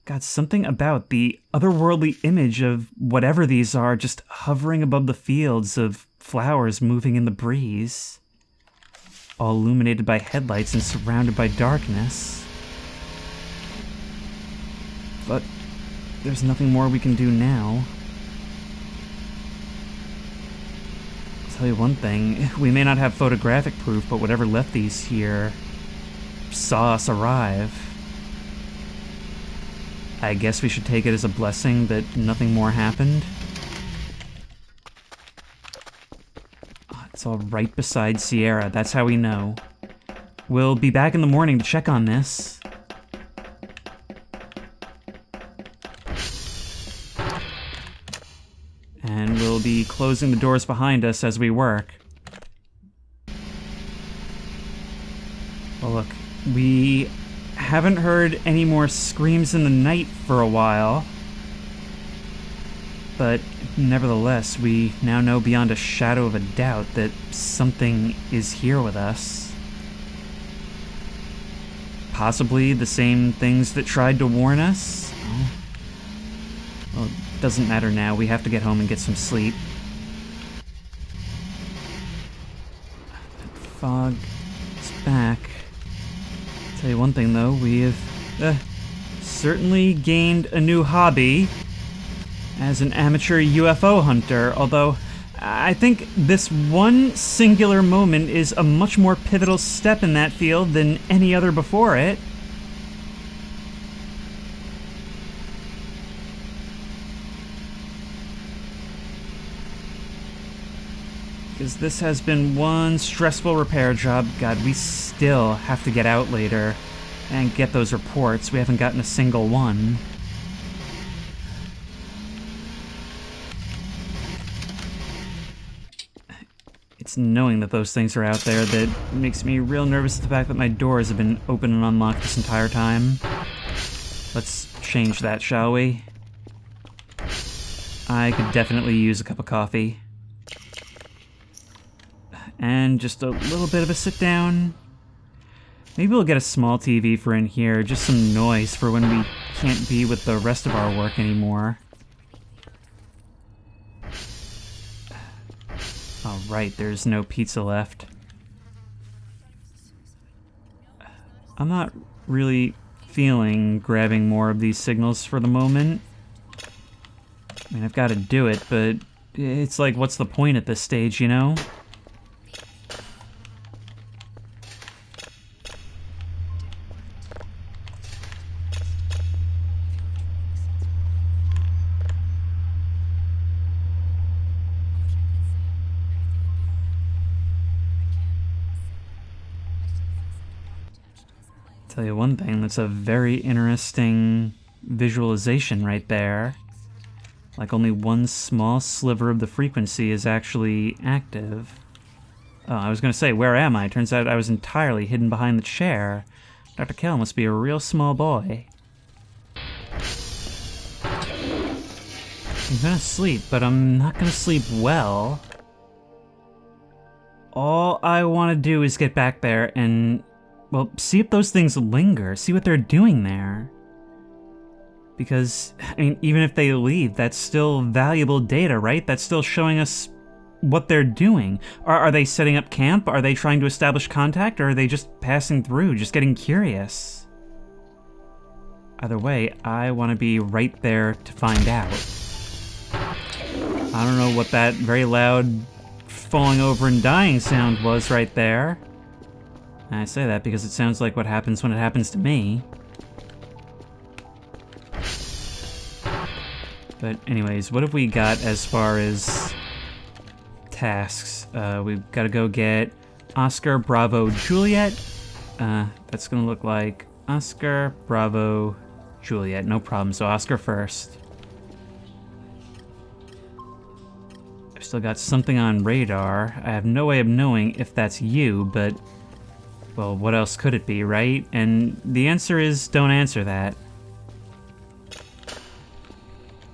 God, something about the otherworldly image of whatever these are just hovering above the fields of flowers moving in the breeze. All illuminated by headlights and surrounded by darkness. But there's nothing more we can do now. I'll tell you one thing, we may not have photographic proof, but whatever left these here saw us arrive. I guess we should take it as a blessing that nothing more happened. It's all right beside Sierra, that's how we know. We'll be back in the morning to check on this. And we'll be closing the doors behind us as we work. Well, look, we haven't heard any more screams in the night for a while. But nevertheless, we now know beyond a shadow of a doubt that something is here with us. Possibly the same things that tried to warn us? Oh. Well, it doesn't matter now. We have to get home and get some sleep. That fog is back. I'll tell you one thing, though. We have certainly gained a new hobby as an amateur UFO hunter, although I think this one singular moment is a much more pivotal step in that field than any other before it. Because this has been one stressful repair job. God, we still have to get out later and get those reports. We haven't gotten a single one. It's knowing that those things are out there that makes me real nervous at the fact that my doors have been open and unlocked this entire time. Let's change that, shall we? I could definitely use a cup of coffee. And just a little bit of a sit down. Maybe we'll get a small TV for in here, just some noise for when we can't be with the rest of our work anymore. Oh, right, there's no pizza left. I'm not really feeling grabbing more of these signals for the moment. I mean, I've got to do it, but it's like, what's the point at this stage, you know? Tell you one thing, that's a very interesting visualization right there. Like only one small sliver of the frequency is actually active. Oh, I was gonna say, where am I? Turns out I was entirely hidden behind the chair. Dr. Kell must be a real small boy. I'm gonna sleep, but I'm not gonna sleep well. All I want to do is get back there and, well, see if those things linger, see what they're doing there. Because, I mean, even if they leave, that's still valuable data, right? That's still showing us what they're doing. Are they setting up camp? Are they trying to establish contact? Or are they just passing through, just getting curious? Either way, I want to be right there to find out. I don't know what that very loud falling over and dying sound was right there. I say that because it sounds like what happens when it happens to me. But anyways, what have we got as far as tasks? We've got to go get Oscar, Bravo, Juliet. That's going to look like Oscar, Bravo, Juliet. No problem, so Oscar first. I've still got something on radar. I have no way of knowing if that's you, but, well, what else could it be, right? And the answer is, don't answer that.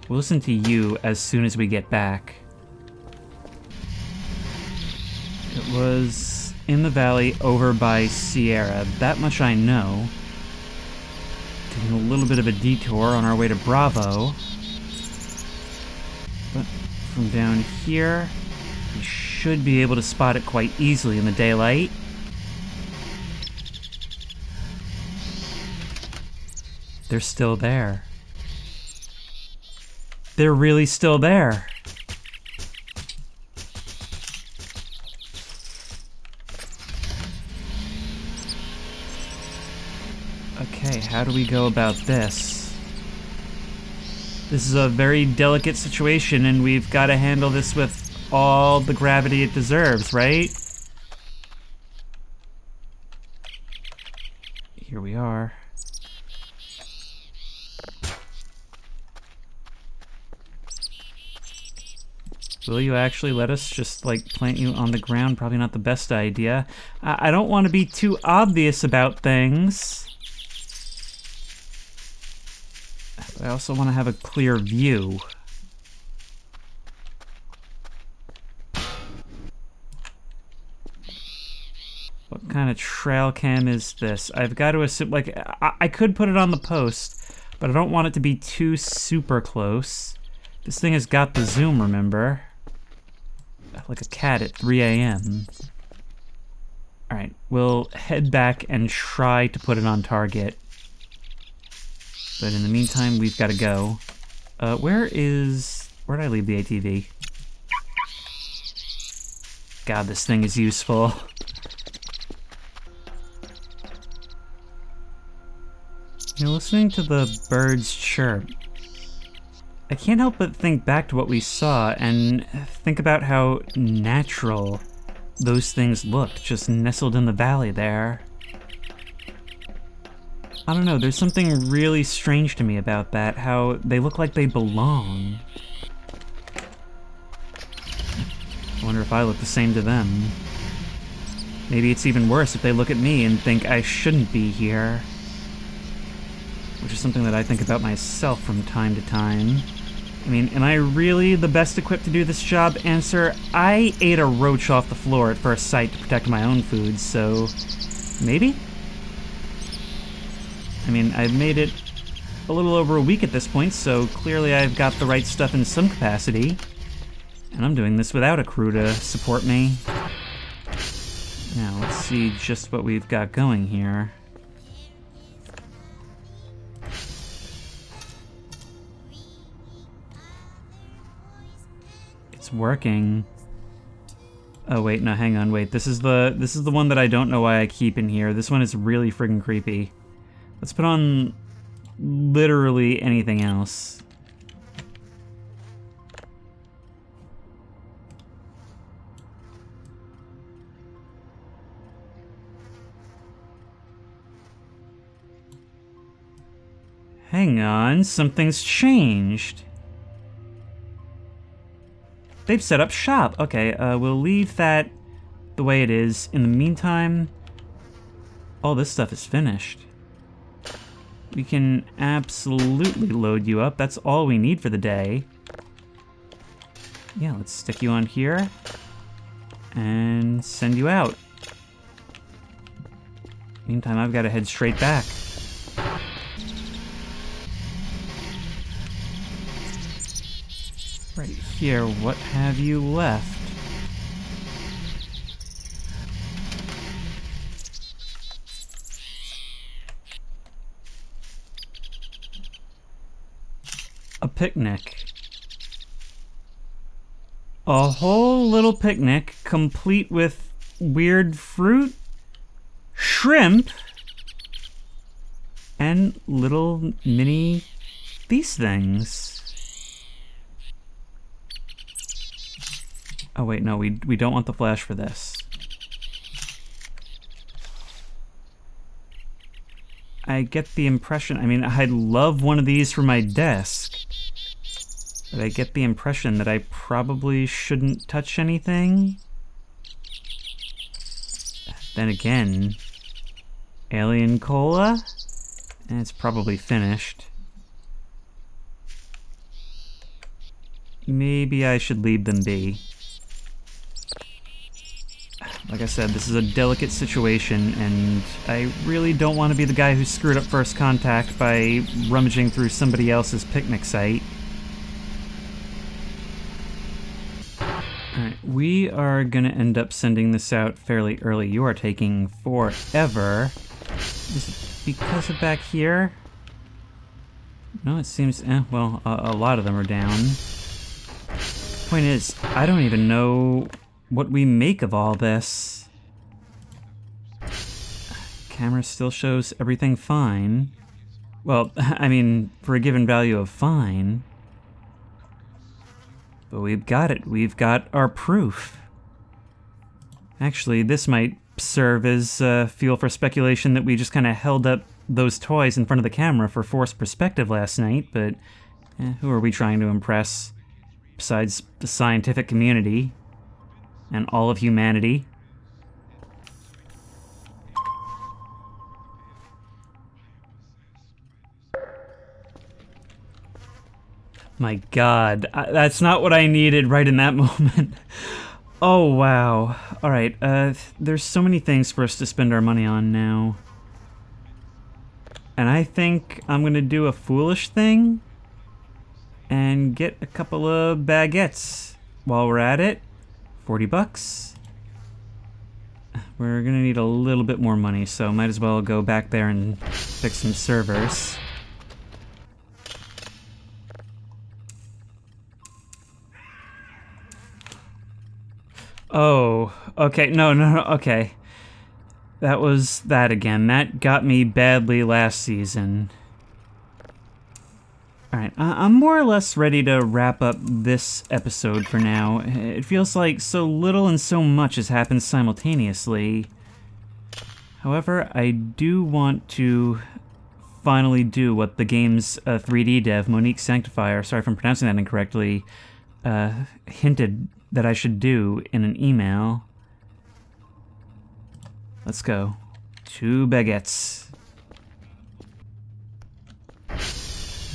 We'll listen to you as soon as we get back. It was in the valley over by Sierra. That much I know. Taking a little bit of a detour on our way to Bravo. But from down here, we should be able to spot it quite easily in the daylight. They're still there. They're really still there. Okay, how do we go about this? This is a very delicate situation, and we've got to handle this with all the gravity it deserves, right? Here we are. Will you actually let us just, like, plant you on the ground? Probably not the best idea. I don't want to be too obvious about things. But I also want to have a clear view. kind of trail cam is this? I've got to assume, like, I could put it on the post, but I don't want it to be too super close. This thing has got the zoom, remember? Like a cat at 3 a.m. Alright, we'll head back and try to put it on target. But in the meantime, we've got to go. Where did I leave the ATV? God, this thing is useful. You know, listening to the birds chirp, I can't help but think back to what we saw and think about how natural those things looked, just nestled in the valley there. I don't know, there's something really strange to me about that, how they look like they belong. I wonder if I look the same to them. Maybe it's even worse if they look at me and think I shouldn't be here. Which is something that I think about myself from time to time. I mean, am I really the best equipped to do this job? Answer, I ate a roach off the floor at first sight to protect my own food, so maybe? I mean, I've made it a little over a week at this point, so clearly I've got the right stuff in some capacity. And I'm doing this without a crew to support me. Now, let's see just what we've got going here. It's working. Oh wait, no, hang on, wait. This is the one that I don't know why I keep in here. This one is really friggin' creepy. Let's put on literally anything else. Hang on, something's changed. They've set up shop. Okay, we'll leave that the way it is. In the meantime, all this stuff is finished. We can absolutely load you up. That's all we need for the day. Yeah, let's stick you on here and send you out. Meantime, I've got to head straight back. Right here, what have you left? A picnic. A whole little picnic, complete with weird fruit, shrimp, and little mini these things. Oh wait, no, we don't want the flash for this. I get the impression, I mean, I'd love one of these for my desk, but I get the impression that I probably shouldn't touch anything. Then again, alien cola? And it's probably finished. Maybe I should leave them be. Like I said, this is a delicate situation, and I really don't want to be the guy who screwed up first contact by rummaging through somebody else's picnic site. Alright, we are gonna end up sending this out fairly early. You are taking forever. Is it because of back here? No, it seems, well, a lot of them are down. Point is, I don't even know what we make of all this. Camera still shows everything fine. Well, I mean, for a given value of fine. But we've got it. We've got our proof. Actually, this might serve as fuel for speculation that we just kind of held up those toys in front of the camera for forced perspective last night, but who are we trying to impress besides the scientific community? And all of humanity. My God, that's not what I needed right in that moment. Oh, wow. Alright, there's so many things for us to spend our money on now. And I think I'm gonna do a foolish thing and get a couple of baguettes while we're at it. 40 bucks. We're gonna need a little bit more money, so might as well go back there and fix some servers. Oh, okay, no, okay. That was that again. That got me badly last season. Alright, I'm more or less ready to wrap up this episode for now. It feels like so little and so much has happened simultaneously. However, I do want to finally do what the game's 3D dev, Monique Sanctifier, sorry if I'm pronouncing that incorrectly, hinted that I should do in an email. Let's go. 2 baguettes.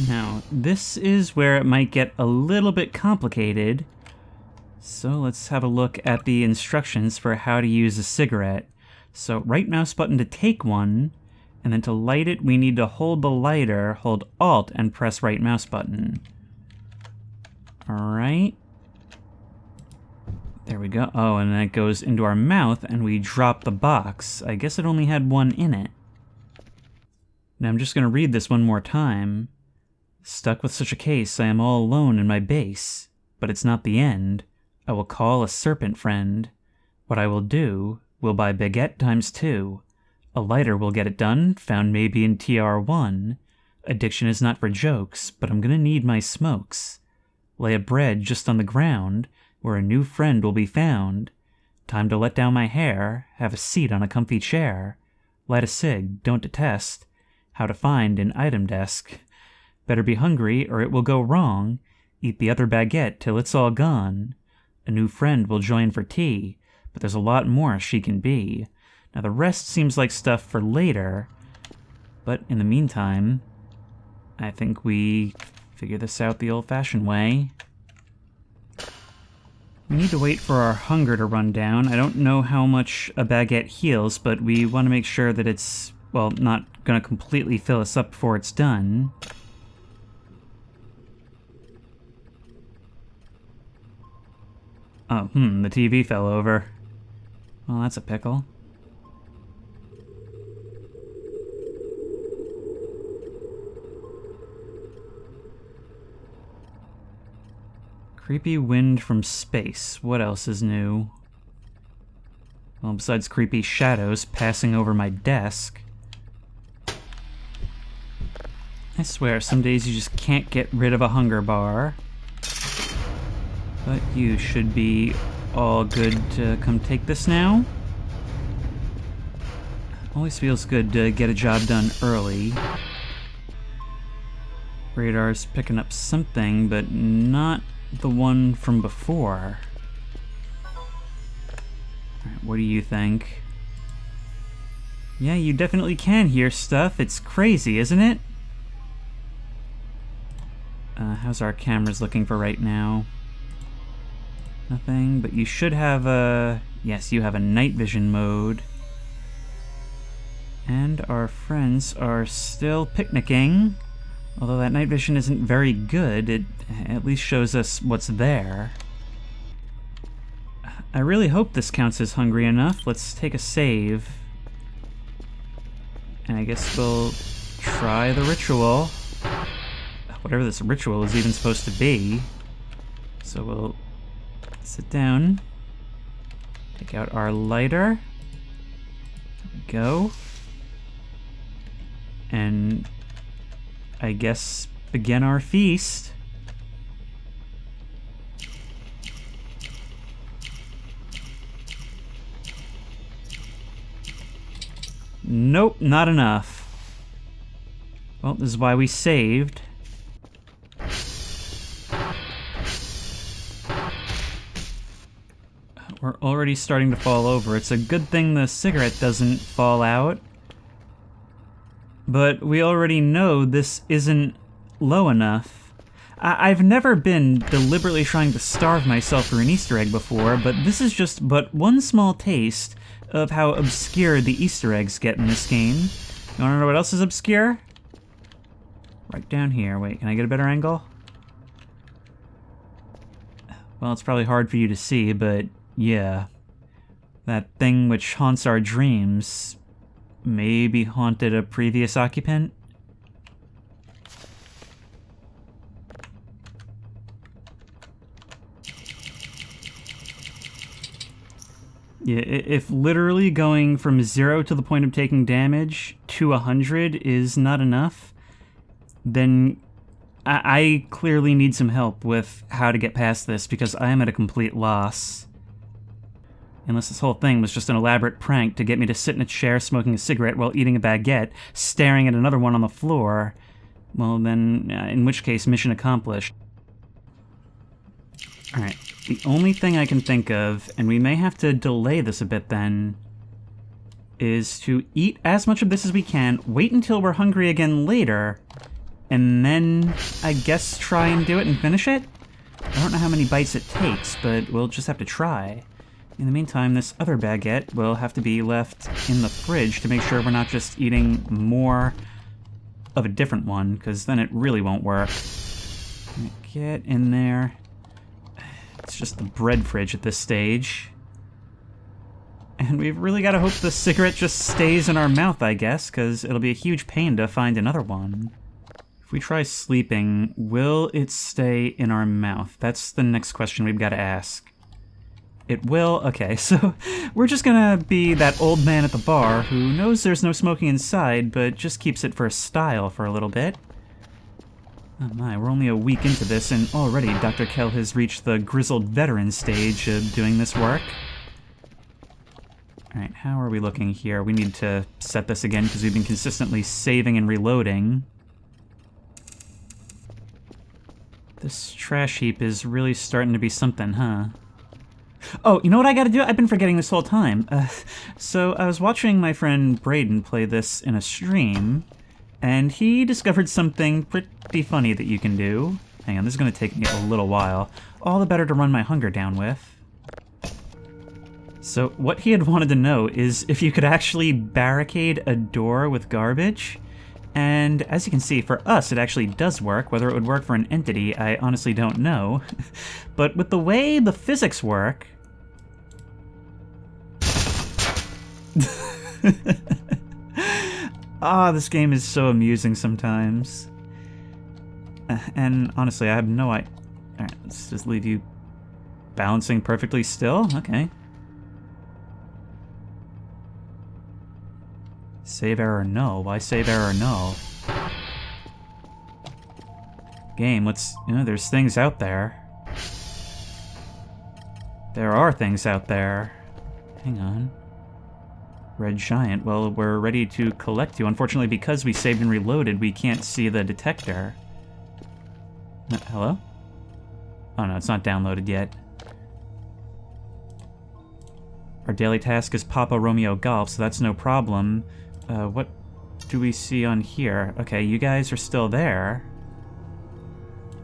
Now, this is where it might get a little bit complicated. So let's have a look at the instructions for how to use a cigarette. So right mouse button to take one, and then to light it we need to hold the lighter, hold Alt, and press right mouse button. Alright. There we go. Oh, and then it goes into our mouth and we drop the box. I guess it only had one in it. Now I'm just going to read this one more time. Stuck with such a case, I am all alone in my base. But it's not the end. I will call a serpent friend. What I will do, will buy baguette times 2. A lighter will get it done, found maybe in TR1. Addiction is not for jokes, but I'm gonna need my smokes. Lay a bread just on the ground, where a new friend will be found. Time to let down my hair, have a seat on a comfy chair. Light a cig, don't detest. How to find an item desk. Better be hungry or it will go wrong. Eat the other baguette till it's all gone. A new friend will join for tea, but there's a lot more she can be. Now the rest seems like stuff for later, but in the meantime, I think we figure this out the old-fashioned way. We need to wait for our hunger to run down. I don't know how much a baguette heals, but we want to make sure that it's, well, not going to completely fill us up before it's done. Oh, the TV fell over. Well, that's a pickle. Creepy wind from space. What else is new? Well, besides creepy shadows passing over my desk. I swear, some days you just can't get rid of a hunger bar. But you should be all good to come take this now. Always feels good to get a job done early. Radar's picking up something, but not the one from before. Alright, what do you think? Yeah, you definitely can hear stuff. It's crazy, isn't it? How's our cameras looking for right now? Nothing, but you should have a... Yes, you have a night vision mode. And our friends are still picnicking. Although that night vision isn't very good, it at least shows us what's there. I really hope this counts as hungry enough. Let's take a save. And I guess we'll try the ritual. Whatever this ritual is even supposed to be. So we'll sit down. Take out our lighter. There we go. And I guess begin our feast. Nope, not enough. Well, this is why we saved. We're already starting to fall over. It's a good thing the cigarette doesn't fall out. But we already know this isn't low enough. I've never been deliberately trying to starve myself for an Easter egg before, but this is just but one small taste of how obscure the Easter eggs get in this game. You wanna know what else is obscure? Right down here. Wait, can I get a better angle? Well, it's probably hard for you to see, but yeah. That thing which haunts our dreams maybe haunted a previous occupant? Yeah, if literally going from 0 to the point of taking damage to 100 is not enough, then I clearly need some help with how to get past this, because I am at a complete loss. Unless this whole thing was just an elaborate prank to get me to sit in a chair smoking a cigarette while eating a baguette, staring at another one on the floor, well then, in which case, mission accomplished. Alright, the only thing I can think of, and we may have to delay this a bit then, is to eat as much of this as we can, wait until we're hungry again later, and then, I guess, try and do it and finish it? I don't know how many bites it takes, but we'll just have to try. In the meantime, this other baguette will have to be left in the fridge to make sure we're not just eating more of a different one, because then it really won't work. Get in there. It's just the bread fridge at this stage. And we've really got to hope the cigarette just stays in our mouth, I guess, because it'll be a huge pain to find another one. If we try sleeping, will it stay in our mouth? That's the next question we've got to ask. It will? Okay, so we're just gonna be that old man at the bar who knows there's no smoking inside, but just keeps it for style for a little bit. Oh my, we're only a week into this, and already Dr. Kell has reached the grizzled veteran stage of doing this work. Alright, how are we looking here? We need to set this again because we've been consistently saving and reloading. This trash heap is really starting to be something, huh? Oh, you know what I gotta do? I've been forgetting this whole time. So I was watching my friend Braden play this in a stream, and he discovered something pretty funny that you can do. Hang on, this is gonna take me a little while. All the better to run my hunger down with. So what he had wanted to know is if you could actually barricade a door with garbage. And as you can see, for us, it actually does work. Whether it would work for an entity, I honestly don't know. But with the way the physics work... this game is so amusing sometimes. And honestly, I have no idea. Alright, let's just leave you balancing perfectly still. Okay. Save error null. Why save error null? Game, let's... You know, there's things out there. There are things out there. Hang on. Red Giant. Well, we're ready to collect you. Unfortunately, because we saved and reloaded, we can't see the detector. Hello? Oh no, it's not downloaded yet. Our daily task is Papa Romeo Golf, so that's no problem. What do we see on here? Okay, you guys are still there.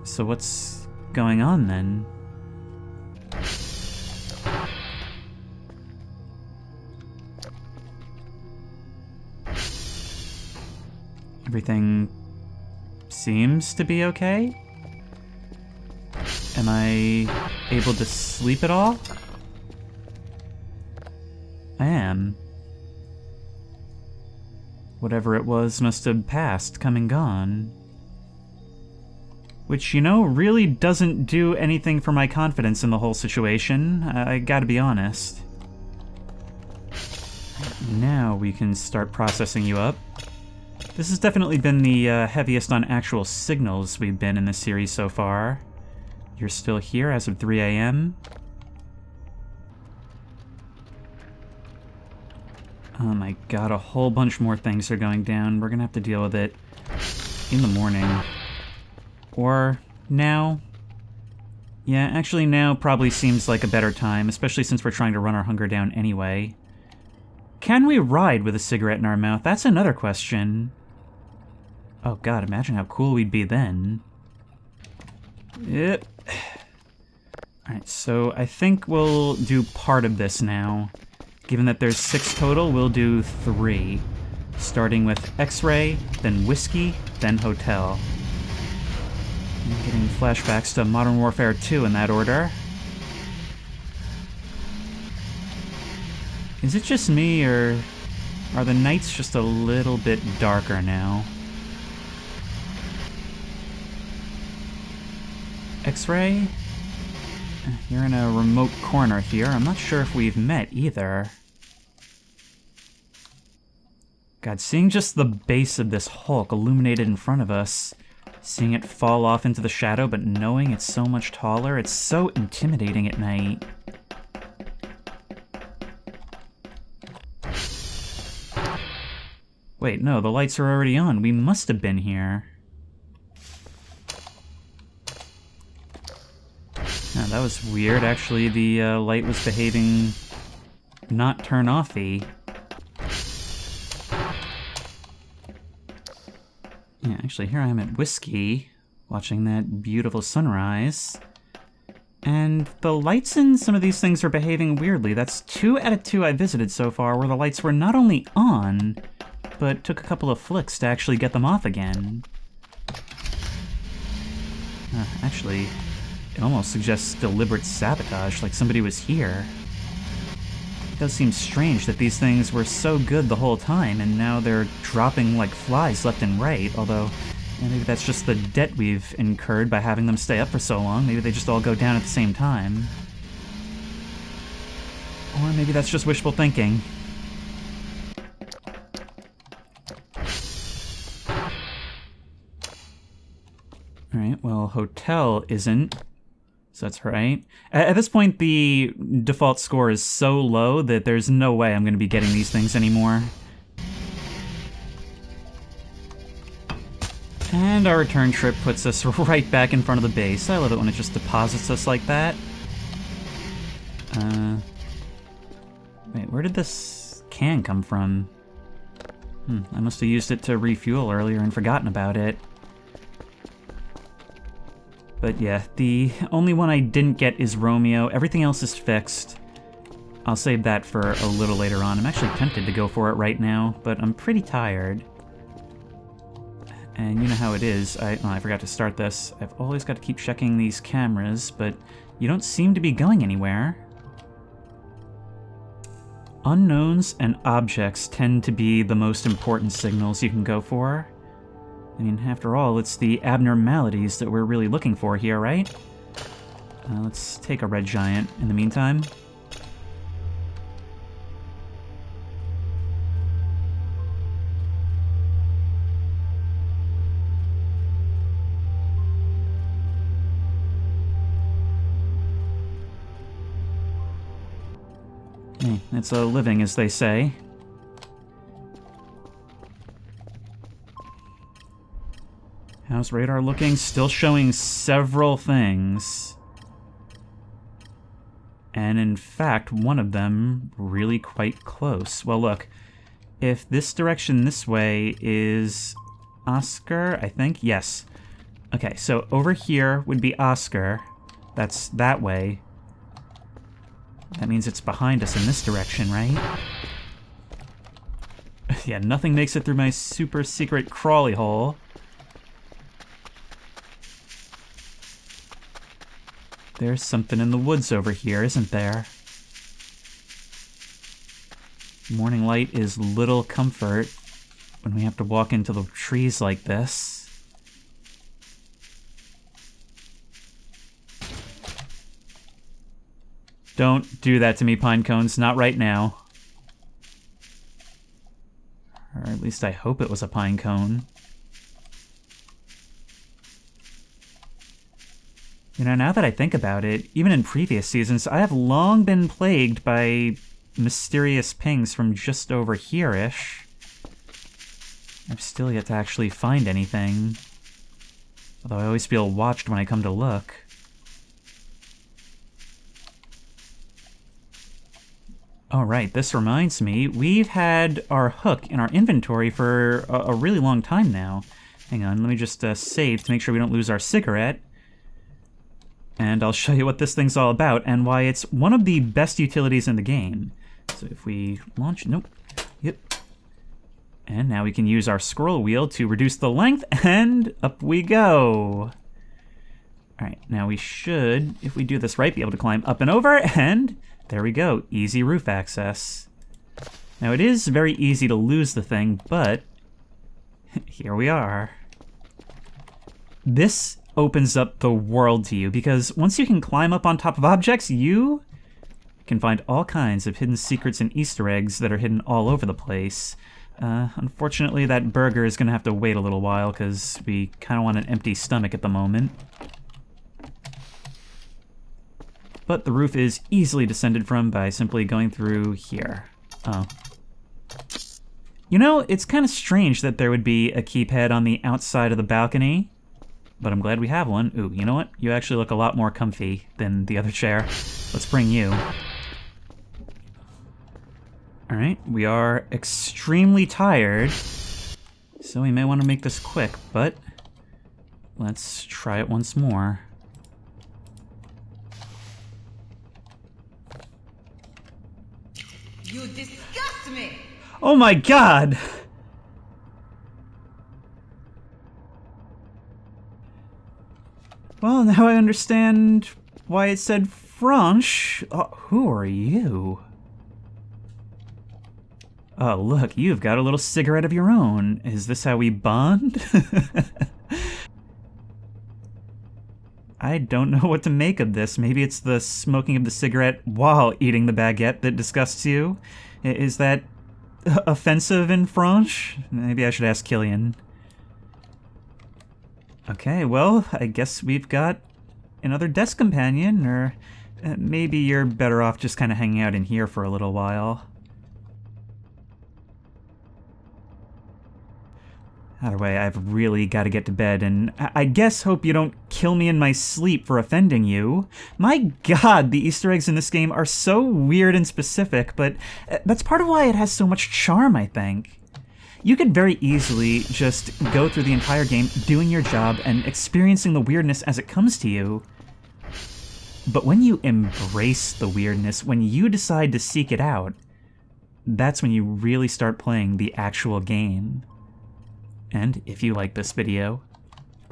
So what's going on then? Everything seems to be okay? Am I able to sleep at all? I am. Whatever it was must have passed, come and gone. Which, you know, really doesn't do anything for my confidence in the whole situation. I gotta be honest. Now we can start processing you up. This has definitely been the heaviest on actual signals we've been in this series so far. You're still here as of 3 a.m.? Oh my god, a whole bunch more things are going down. We're gonna have to deal with it in the morning. Or now. Yeah, actually now probably seems like a better time, especially since we're trying to run our hunger down anyway. Can we ride with a cigarette in our mouth? That's another question. Oh god, imagine how cool we'd be then. Yep. Alright, so I think we'll do part of this now. Given that there's 6 total, we'll do 3. Starting with X-ray, then whiskey, then hotel. And getting flashbacks to Modern Warfare 2 in that order. Is it just me, or are the nights just a little bit darker now? X-ray? You're in a remote corner here. I'm not sure if we've met either. God, seeing just the base of this Hulk illuminated in front of us, seeing it fall off into the shadow, but knowing it's so much taller, it's so intimidating at night. Wait, no, the lights are already on. We must have been here. Now, that was weird. Actually, the light was behaving not turn-offy. Yeah, actually, here I am at Whiskey, watching that beautiful sunrise. And the lights in some of these things are behaving weirdly. That's 2 out of 2 I visited so far where the lights were not only on, but took a couple of flicks to actually get them off again. Actually, it almost suggests deliberate sabotage, like somebody was here. It does seem strange that these things were so good the whole time, and now they're dropping like flies left and right, although maybe that's just the debt we've incurred by having them stay up for so long. Maybe they just all go down at the same time. Or maybe that's just wishful thinking. Alright, well, hotel isn't. So that's right. At this point, the default score is so low that there's no way I'm going to be getting these things anymore. And our return trip puts us right back in front of the base. I love it when it just deposits us like that. Wait, where did this can come from? I must have used it to refuel earlier and forgotten about it. But yeah, the only one I didn't get is Romeo. Everything else is fixed. I'll save that for a little later on. I'm actually tempted to go for it right now, but I'm pretty tired. And you know how it is. I forgot to start this. I've always got to keep checking these cameras, but you don't seem to be going anywhere. Unknowns and objects tend to be the most important signals you can go for. I mean, after all, it's the abnormalities that we're really looking for here, right? Let's take a red giant in the meantime. Hey, it's a living, as they say. How's radar looking? Still showing several things. And in fact, one of them really quite close. Well, look, if this direction this way is Oscar, I think? Yes. Okay, so over here would be Oscar. That's that way. That means it's behind us in this direction, right? Yeah, nothing makes it through my super secret crawly hole. There's something in the woods over here, isn't there? Morning light is little comfort when we have to walk into the trees like this. Don't do that to me, pine cones. Not right now. Or at least I hope it was a pine cone. You know, now that I think about it, even in previous seasons, I have long been plagued by mysterious pings from just over here-ish. I've still yet to actually find anything. Although I always feel watched when I come to look. Oh, right, this reminds me, we've had our hook in our inventory for a really long time now. Hang on, let me just save to make sure we don't lose our cigarette. and I'll show you what this thing's all about and why it's one of the best utilities in the game. So if we launch, nope, yep. And now we can use our scroll wheel to reduce the length, and up we go. All right, now we should, if we do this right, be able to climb up and over, and there we go, easy roof access. Now it is very easy to lose the thing, but here we are. This opens up the world to you, because once you can climb up on top of objects, you can find all kinds of hidden secrets and Easter eggs that are hidden all over the place. Unfortunately, that burger is going to have to wait a little while, because we kind of want an empty stomach at the moment. But the roof is easily descended from by simply going through here. Oh. You know, it's kind of strange that there would be a keypad on the outside of the balcony, but I'm glad we have one. Ooh, you know what? You actually look a lot more comfy than the other chair. Let's bring you. Alright, we are extremely tired, so we may want to make this quick, but let's try it once more. You disgust me! Oh my god! Well, now I understand why it said French. Who are you? Oh, look, you've got a little cigarette of your own. Is this how we bond? I don't know what to make of this. Maybe it's the smoking of the cigarette while eating the baguette that disgusts you. Is that offensive in French? Maybe I should ask Killian. Okay, well, I guess we've got another desk companion, or maybe you're better off just kind of hanging out in here for a little while. Either way, I've really got to get to bed, and I guess hope you don't kill me in my sleep for offending you. My god, the Easter eggs in this game are so weird and specific, but that's part of why it has so much charm, I think. You could very easily just go through the entire game doing your job and experiencing the weirdness as it comes to you. But when you embrace the weirdness, when you decide to seek it out, that's when you really start playing the actual game. And if you like this video,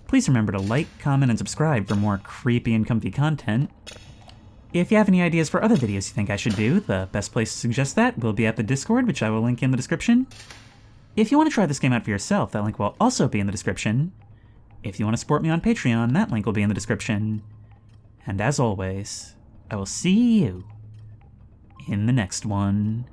please remember to like, comment, and subscribe for more creepy and comfy content. If you have any ideas for other videos you think I should do, the best place to suggest that will be at the Discord, which I will link in the description. If you want to try this game out for yourself, that link will also be in the description. If you want to support me on Patreon, that link will be in the description. And as always, I will see you in the next one.